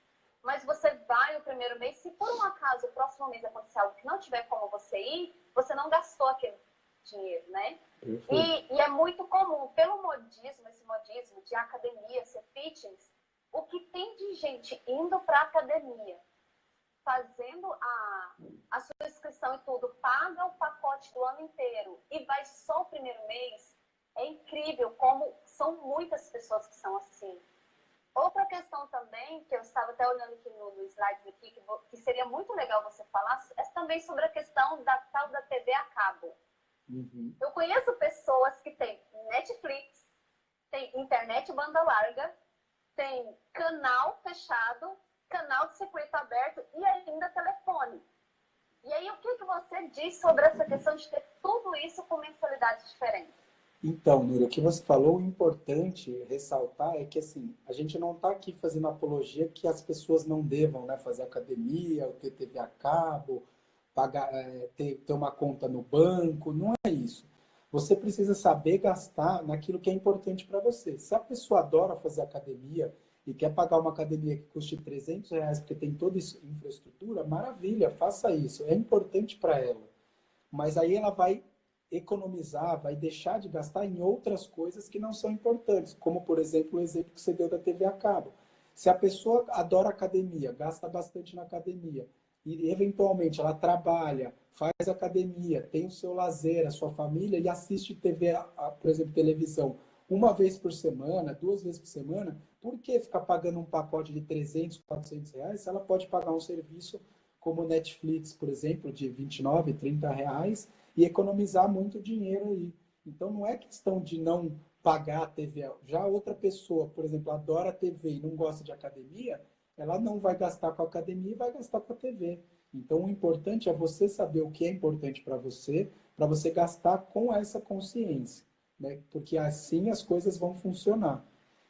Speaker 2: Mas você vai o primeiro mês, se por um acaso o próximo mês acontecer algo que não tiver como você ir, você não gastou aquele dinheiro, né? E é muito comum, pelo modismo, esse modismo de academia, ser fitness, o que tem de gente indo para academia, fazendo a sua inscrição e tudo, paga o pacote do ano inteiro e vai só o primeiro mês, é incrível como são muitas pessoas que são assim. Outra questão também, que eu estava até olhando aqui no slides aqui, que seria muito legal você falar, é também sobre a questão da tal da TV a cabo. Eu conheço pessoas que têm Netflix, tem internet banda larga, tem canal fechado, canal de circuito aberto e ainda telefone. E aí, o que você diz sobre essa questão de ter tudo isso com mensalidades diferentes?
Speaker 1: Então, Núria, o que você falou, o importante ressaltar é que, assim, a gente não está aqui fazendo apologia que as pessoas não devam, né, fazer academia, ou ter TV a cabo, pagar, ter uma conta no banco, não é isso. Você precisa saber gastar naquilo que é importante para você. Se a pessoa adora fazer academia e quer pagar uma academia que custe R$ 300 porque tem toda a infraestrutura, maravilha, faça isso. É importante para ela. Mas aí ela vai economizar, vai deixar de gastar em outras coisas que não são importantes, como, por exemplo, o exemplo que você deu da TV a cabo. Se a pessoa adora academia, gasta bastante na academia, e eventualmente ela trabalha, faz academia, tem o seu lazer, a sua família, e assiste TV, por exemplo, televisão, uma vez por semana, 2 vezes por semana, por que ficar pagando um pacote de R$ 300, R$ 400 se ela pode pagar um serviço como Netflix, por exemplo, de R$ 29, R$ 30, e economizar muito dinheiro aí. Então, não é questão de não pagar a TV. Já outra pessoa, por exemplo, adora a TV e não gosta de academia, ela não vai gastar com a academia e vai gastar com a TV. Então, o importante é você saber o que é importante para você gastar com essa consciência, né? Porque assim as coisas vão funcionar.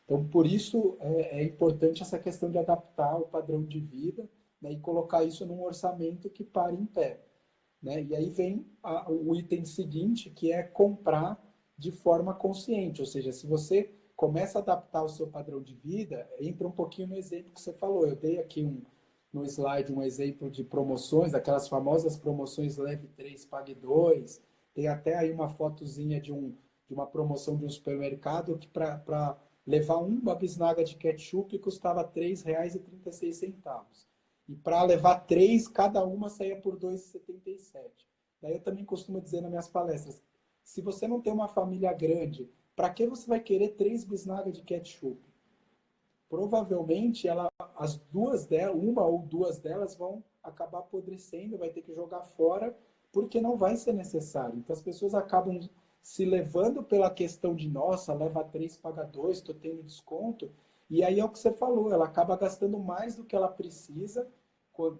Speaker 1: Então, por isso é importante essa questão de adaptar o padrão de vida, né, e colocar isso num orçamento que pare em pé. Né? E aí vem o item seguinte, que é comprar de forma consciente. Ou seja, se você começa a adaptar o seu padrão de vida, entra um pouquinho no exemplo que você falou. Eu dei aqui no slide um exemplo de promoções, aquelas famosas promoções leve 3, pague 2. Tem até aí uma fotozinha de uma promoção de um supermercado que para levar uma bisnaga de ketchup custava R$ 3,36. E para levar três, cada uma saía por R$ 2,77. Daí eu também costumo dizer nas minhas palestras, se você não tem uma família grande, para que você vai querer três bisnagas de ketchup? Provavelmente as duas delas, uma ou duas delas vão acabar apodrecendo, vai ter que jogar fora, porque não vai ser necessário. Então as pessoas acabam se levando pela questão de, nossa, leva três, paga dois, estou tendo desconto. E aí é o que você falou, ela acaba gastando mais do que ela precisa,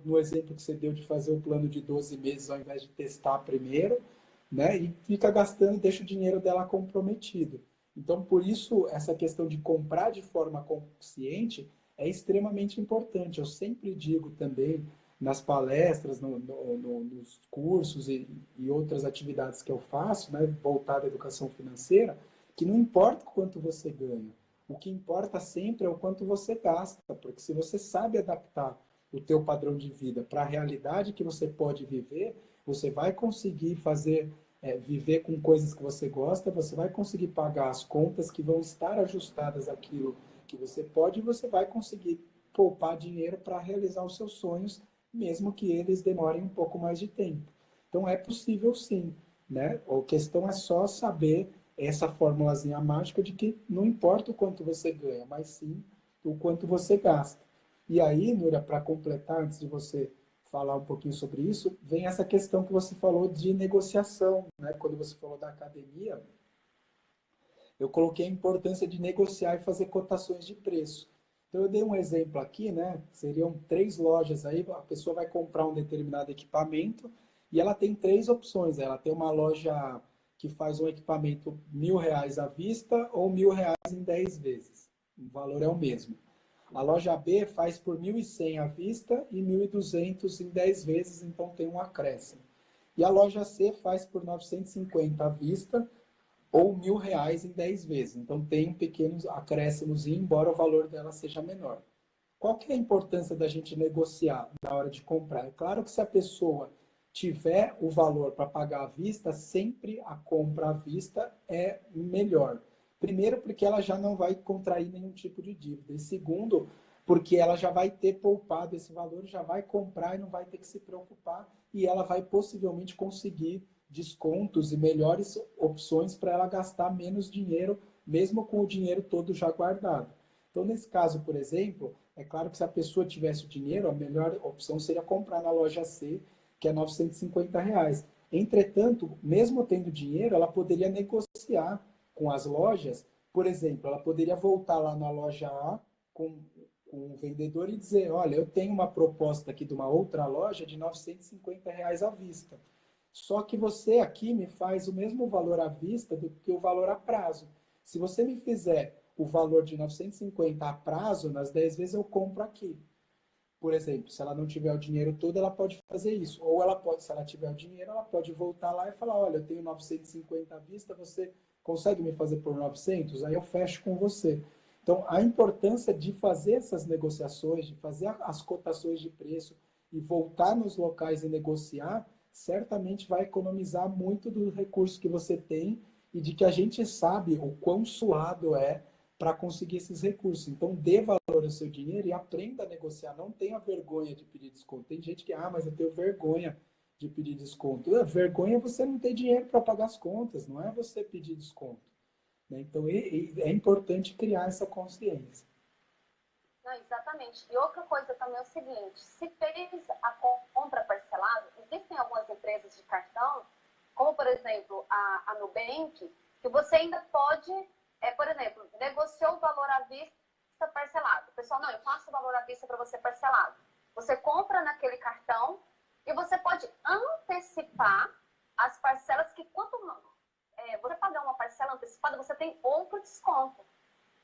Speaker 1: no exemplo que você deu de fazer o plano de 12 meses ao invés de testar primeiro, né? E fica gastando, deixa o dinheiro dela comprometido. Então, por isso, essa questão de comprar de forma consciente é extremamente importante. Eu sempre digo também nas palestras, nos cursos e outras atividades que eu faço, né, voltada à educação financeira, que não importa o quanto você ganha, o que importa sempre é o quanto você gasta, porque se você sabe adaptar o teu padrão de vida para a realidade que você pode viver, você vai conseguir fazer viver com coisas que você gosta, você vai conseguir pagar as contas que vão estar ajustadas àquilo que você pode e você vai conseguir poupar dinheiro para realizar os seus sonhos, mesmo que eles demorem um pouco mais de tempo. Então é possível sim, né? A questão é só saber essa formulazinha mágica de que não importa o quanto você ganha, mas sim o quanto você gasta. E aí, Núria, para completar, antes de você falar um pouquinho sobre isso, vem essa questão que você falou de negociação, né? Quando você falou da academia, eu coloquei a importância de negociar e fazer cotações de preço. Então eu dei um exemplo aqui, né? Seriam 3 lojas aí, a pessoa vai comprar um determinado equipamento e ela tem 3 opções. Ela tem uma loja que faz um equipamento R$ 1.000 à vista ou R$ 1.000 em 10 vezes. O valor é o mesmo. A loja B faz por 1.100 à vista e 1.200 em 10 vezes, então tem um acréscimo. E a loja C faz por 950 à vista ou R$ 1.000 em 10 vezes. Então tem um pequeno acréscimo, embora o valor dela seja menor. Qual que é a importância da gente negociar na hora de comprar? É claro que se a pessoa tiver o valor para pagar à vista, sempre a compra à vista é melhor. Primeiro, porque ela já não vai contrair nenhum tipo de dívida. E segundo, porque ela já vai ter poupado esse valor, já vai comprar e não vai ter que se preocupar. E ela vai possivelmente conseguir descontos e melhores opções para ela gastar menos dinheiro, mesmo com o dinheiro todo já guardado. Então, nesse caso, por exemplo, é claro que se a pessoa tivesse o dinheiro, a melhor opção seria comprar na loja C, que é R$ 950. Entretanto, mesmo tendo dinheiro, ela poderia negociar com as lojas. Por exemplo, ela poderia voltar lá na loja A com o vendedor e dizer, olha, eu tenho uma proposta aqui de uma outra loja de R$ 950 à vista. Só que você aqui me faz o mesmo valor à vista do que o valor a prazo. Se você me fizer o valor de 950 a prazo, nas 10 vezes eu compro aqui. Por exemplo, se ela não tiver o dinheiro todo, ela pode fazer isso. Ou ela pode, se ela tiver o dinheiro, ela pode voltar lá e falar, olha, eu tenho 950 à vista, você consegue me fazer por 900? Aí eu fecho com você. Então, a importância de fazer essas negociações, de fazer as cotações de preço e voltar nos locais e negociar, certamente vai economizar muito do recurso que você tem e de que a gente sabe o quão suado é para conseguir esses recursos. Então, dê valor ao seu dinheiro e aprenda a negociar. Não tenha vergonha de pedir desconto. Tem gente que, mas eu tenho vergonha de pedir desconto. Vergonha é você não ter dinheiro para pagar as contas, não é você pedir desconto. Né? Então, é importante criar essa consciência.
Speaker 2: Não, exatamente. E outra coisa também é o seguinte, se fez a compra parcelada, existem algumas empresas de cartão, como por exemplo a Nubank, que você ainda pode, por exemplo, negociou o valor à vista parcelado. O pessoal, não, eu faço o valor à vista para você parcelado. Você compra naquele cartão e você pode antecipar as parcelas que quanto você pagar uma parcela antecipada, você tem outro desconto.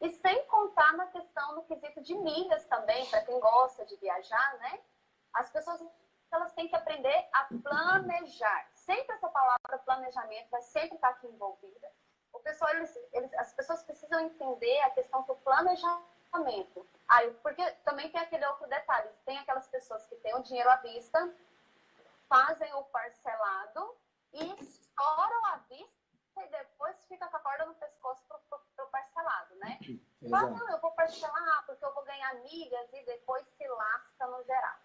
Speaker 2: E sem contar na questão no quesito de milhas também, para quem gosta de viajar, né? As pessoas elas têm que aprender a planejar. Sempre essa palavra planejamento vai sempre estar aqui envolvida. O pessoal, as pessoas precisam entender a questão do planejamento. Porque também tem aquele outro detalhe. Tem aquelas pessoas que têm o dinheiro à vista, fazem o parcelado e estouram à vista e depois fica com a corda no pescoço pro parcelado, né? Fala, não, eu vou parcelar porque eu vou ganhar milhas e depois se lasca no geral.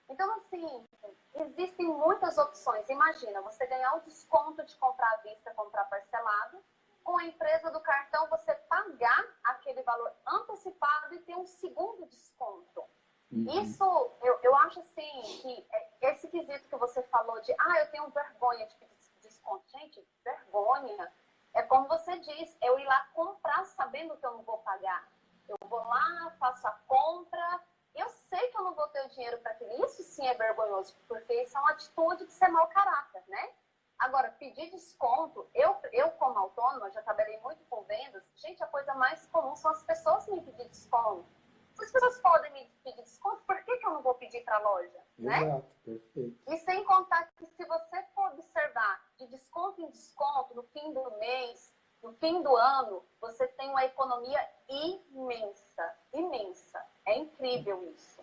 Speaker 2: Então, assim, existem muitas opções. Imagina, você ganhar um desconto de comprar à vista, comprar parcelado, com a empresa do cartão você pagar aquele valor antecipado e ter um segundo desconto. Isso, eu acho assim, que esse quesito que você falou de, eu tenho vergonha de pedir desconto. Gente, vergonha. É como você diz, eu ir lá comprar sabendo que eu não vou pagar. Eu vou lá, faço a compra, eu sei que eu não vou ter o dinheiro para aquilo. Isso sim é vergonhoso, porque isso é uma atitude de ser mau caráter, né? Agora, pedir desconto, eu como autônoma, já trabalhei muito com vendas, gente, a coisa mais comum são as pessoas me pedir desconto. Se as pessoas podem me pedir desconto, por que eu não vou pedir para a loja? Né?
Speaker 1: Exato, perfeito.
Speaker 2: E sem contar que se você for observar de desconto em desconto, no fim do mês, no fim do ano, você tem uma economia imensa, imensa. É incrível isso.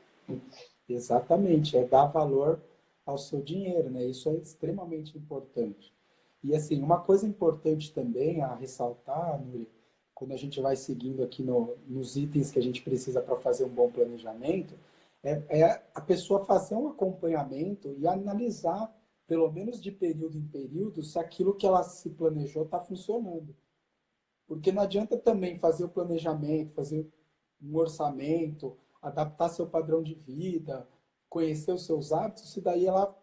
Speaker 1: Exatamente, é dar valor ao seu dinheiro, né? Isso é extremamente importante. E assim, uma coisa importante também a ressaltar, Nuri, quando a gente vai seguindo aqui nos itens que a gente precisa para fazer um bom planejamento, é a pessoa fazer um acompanhamento e analisar, pelo menos de período em período, se aquilo que ela se planejou está funcionando. Porque não adianta também fazer o planejamento, fazer um orçamento, adaptar seu padrão de vida, conhecer os seus hábitos, se daí ela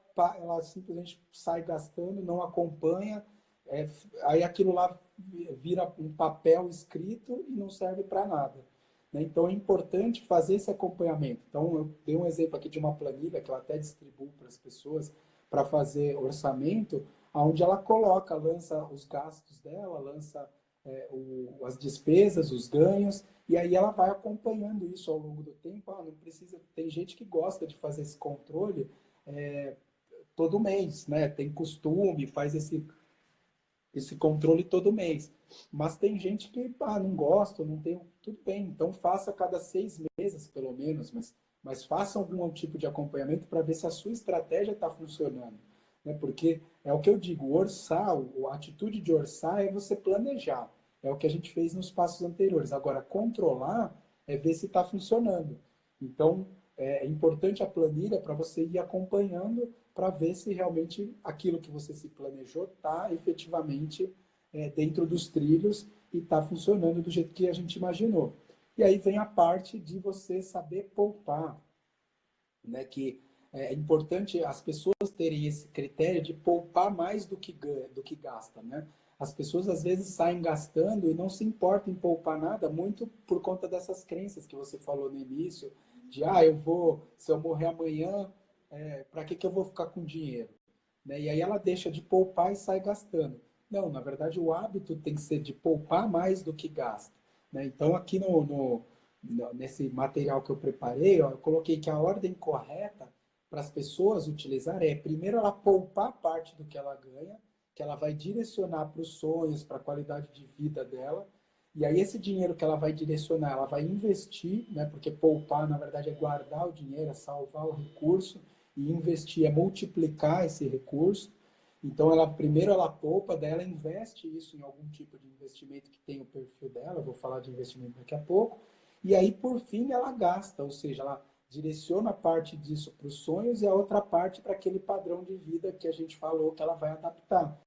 Speaker 1: simplesmente sai gastando, não acompanha, aí aquilo lá vira um papel escrito e não serve para nada. Né? Então é importante fazer esse acompanhamento. Então eu dei um exemplo aqui de uma planilha que eu até distribuo para as pessoas para fazer orçamento, onde ela lança os gastos dela, lança as despesas, os ganhos, e aí ela vai acompanhando isso ao longo do tempo. Não precisa, tem gente que gosta de fazer esse controle todo mês, né? Tem costume, faz esse controle todo mês. Mas tem gente que não gosta, não tem, tudo bem, então faça a cada 6 meses, pelo menos, mas faça algum tipo de acompanhamento para ver se a sua estratégia está funcionando. Né? Porque é o que eu digo, orçar, a atitude de orçar é você planejar. É o que a gente fez nos passos anteriores. Agora, controlar é ver se está funcionando. Então, é importante a planilha para você ir acompanhando para ver se realmente aquilo que você se planejou está efetivamente dentro dos trilhos e está funcionando do jeito que a gente imaginou. E aí vem a parte de você saber poupar, né? Que é importante as pessoas terem esse critério de poupar mais do que gasta, né? As pessoas às vezes saem gastando e não se importam em poupar nada, muito por conta dessas crenças que você falou no início, de se eu morrer amanhã, para que eu vou ficar com dinheiro? Né? E aí ela deixa de poupar e sai gastando. Não, na verdade o hábito tem que ser de poupar mais do que gasta. Né? Então aqui nesse material que eu preparei, eu coloquei que a ordem correta para as pessoas utilizarem primeiro ela poupar parte do que ela ganha, que ela vai direcionar para os sonhos, para a qualidade de vida dela. E aí esse dinheiro que ela vai direcionar, ela vai investir, né? Porque poupar, na verdade, é guardar o dinheiro, é salvar o recurso, e investir é multiplicar esse recurso. Então, primeiro ela poupa, daí ela investe isso em algum tipo de investimento que tem o perfil dela, vou falar de investimento daqui a pouco, e aí, por fim, ela gasta, ou seja, ela direciona parte disso para os sonhos e a outra parte para aquele padrão de vida que a gente falou que ela vai adaptar.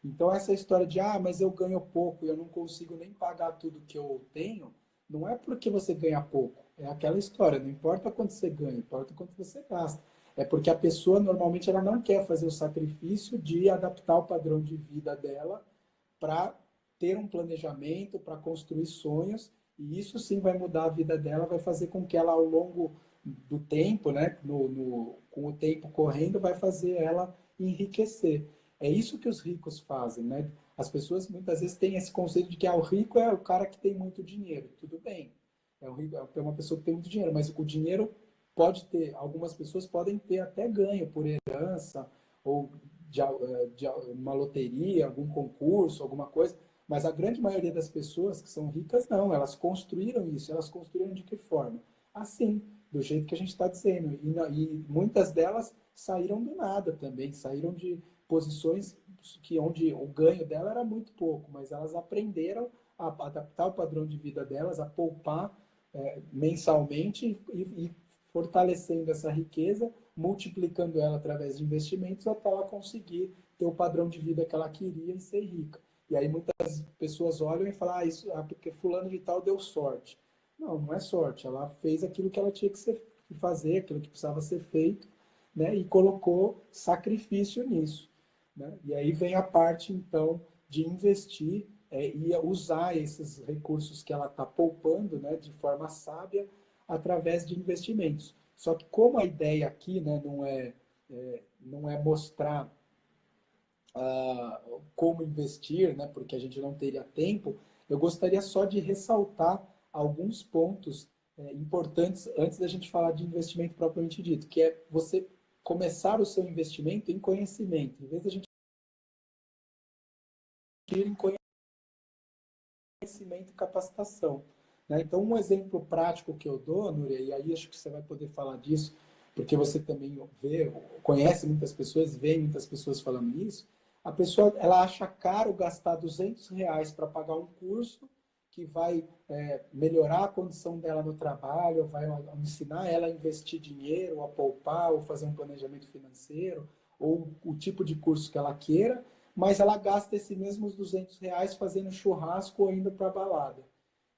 Speaker 1: Então, essa história de, mas eu ganho pouco e eu não consigo nem pagar tudo que eu tenho, não é porque você ganha pouco. É aquela história, não importa quanto você ganha, importa quanto você gasta. É porque a pessoa, normalmente, ela não quer fazer o sacrifício de adaptar o padrão de vida dela para ter um planejamento, para construir sonhos, e isso sim vai mudar a vida dela, vai fazer com que ela, ao longo do tempo, né, com o tempo correndo, vai fazer ela enriquecer. É isso que os ricos fazem, né? As pessoas muitas vezes têm esse conceito de que o rico é o cara que tem muito dinheiro. Tudo bem, é, o rico, é uma pessoa que tem muito dinheiro, mas o dinheiro pode ter, algumas pessoas podem ter até ganho por herança ou de uma loteria, algum concurso, alguma coisa, mas a grande maioria das pessoas que são ricas, não, elas construíram isso. Elas construíram de que forma? Assim, do jeito que a gente está dizendo. E muitas delas saíram do nada também, saíram de posições que onde o ganho dela era muito pouco, mas elas aprenderam a adaptar o padrão de vida delas, a poupar mensalmente e fortalecendo essa riqueza, multiplicando ela através de investimentos até ela conseguir ter o padrão de vida que ela queria e ser rica. E aí muitas pessoas olham e falam, isso, porque fulano de tal deu sorte. Não, não é sorte. Ela fez aquilo que ela tinha que fazer, aquilo que precisava ser feito, né? E colocou sacrifício nisso. Né? E aí vem a parte, então, de investir e usar esses recursos que ela está poupando, né, de forma sábia, através de investimentos. Só que como a ideia aqui, né, não é mostrar como investir, né, porque a gente não teria tempo, eu gostaria só de ressaltar alguns pontos importantes antes da gente falar de investimento propriamente dito, que é você começar o seu investimento em conhecimento, em vez de a gente ir em conhecimento e capacitação. Né? Então, um exemplo prático que eu dou, Núria, e aí acho que você vai poder falar disso, porque você também vê, conhece muitas pessoas, vê muitas pessoas falando isso, a pessoa ela acha caro gastar R$ 200 para pagar um curso que vai melhorar a condição dela no trabalho, vai ensinar ela a investir dinheiro, a poupar, ou fazer um planejamento financeiro, ou o tipo de curso que ela queira, mas ela gasta esses mesmos R$ 200 fazendo churrasco ou indo para a balada.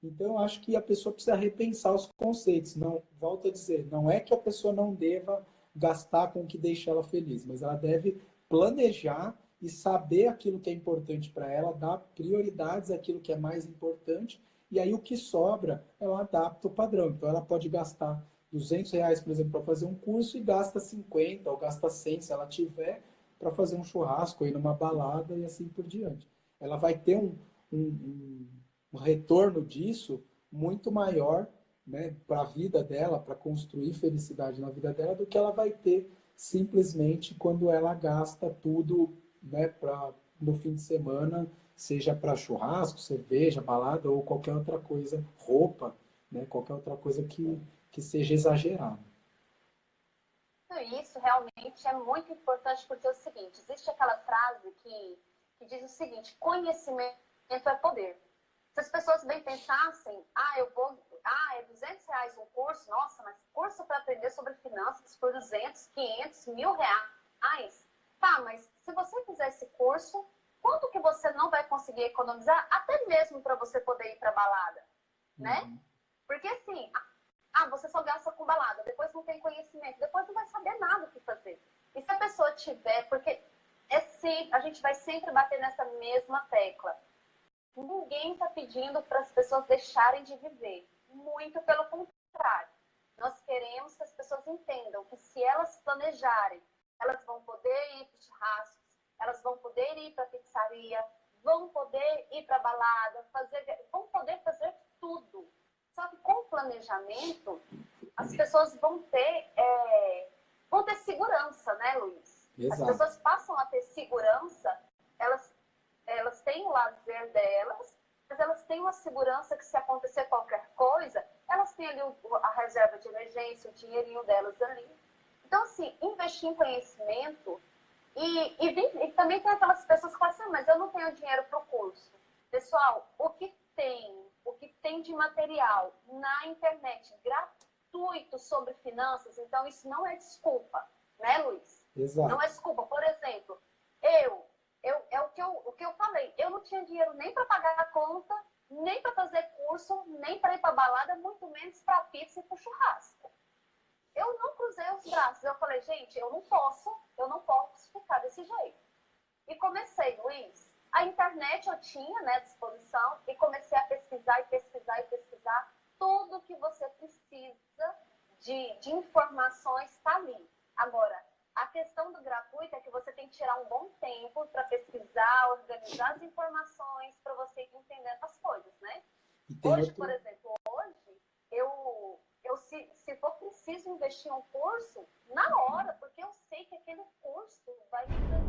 Speaker 1: Então, eu acho que a pessoa precisa repensar os conceitos. Não, volto a dizer, não é que a pessoa não deva gastar com o que deixa ela feliz, mas ela deve planejar e saber aquilo que é importante para ela, dar prioridades àquilo que é mais importante, e aí o que sobra, ela adapta o padrão. Então, ela pode gastar R$ 200, por exemplo, para fazer um curso e gasta 50 ou gasta 100, se ela tiver, para fazer um churrasco, ir numa balada e assim por diante. Ela vai ter um retorno disso muito maior, né, para a vida dela, para construir felicidade na vida dela, do que ela vai ter simplesmente quando ela gasta tudo, né, no fim de semana, seja para churrasco, cerveja, balada ou qualquer outra coisa, roupa, né, qualquer outra coisa que seja exagerada.
Speaker 2: Isso realmente é muito importante, porque é o seguinte, existe aquela frase que diz o seguinte, conhecimento é poder. Se as pessoas bem pensassem, é R$ 200 um curso, nossa, mas curso para aprender sobre finanças por 200, 500, R$ 1.000. Tá, mas se você fizer esse curso, quanto que você não vai conseguir economizar, até mesmo para você poder ir para balada, né? Porque assim, você só gasta com balada, depois não tem conhecimento, depois não vai saber nada o que fazer. E se a pessoa tiver, porque a gente vai sempre bater nessa mesma tecla. Ninguém está pedindo para as pessoas deixarem de viver. Muito pelo contrário. Nós queremos que as pessoas entendam que se elas planejarem, elas vão poder ir para os churrascos, elas vão poder ir para a pizzaria, vão poder ir para a balada, vão poder fazer tudo. Só que com o planejamento, as pessoas vão ter segurança, né, Luiz?
Speaker 1: Exato.
Speaker 2: As pessoas passam a ter segurança, elas têm o lazer delas, mas elas têm uma segurança que se acontecer qualquer coisa, elas têm ali a reserva de emergência, o dinheirinho delas ali. Então, assim, investir em conhecimento e também tem aquelas pessoas que falam assim, mas eu não tenho dinheiro para o curso. Pessoal, o que tem de material na internet gratuito sobre finanças, então isso não é desculpa, né, Luiz?
Speaker 1: Exato.
Speaker 2: Não é desculpa. Por exemplo, o que eu falei, eu não tinha dinheiro nem para pagar a conta, nem para fazer curso, nem para ir para balada, muito menos para pizza e para churrasco. Eu não cruzei os braços, eu falei, gente, eu não posso ficar desse jeito. E comecei, Luiz, a internet eu tinha, né, à disposição, e comecei a pesquisar, tudo que você precisa de informações está ali. Agora, A questão do gratuito é que você tem que tirar um bom tempo para pesquisar, organizar as informações, para você ir entendendo as coisas, né? Hoje, por exemplo, se for preciso investir em um curso, na hora, porque eu sei que aquele curso vai me trazer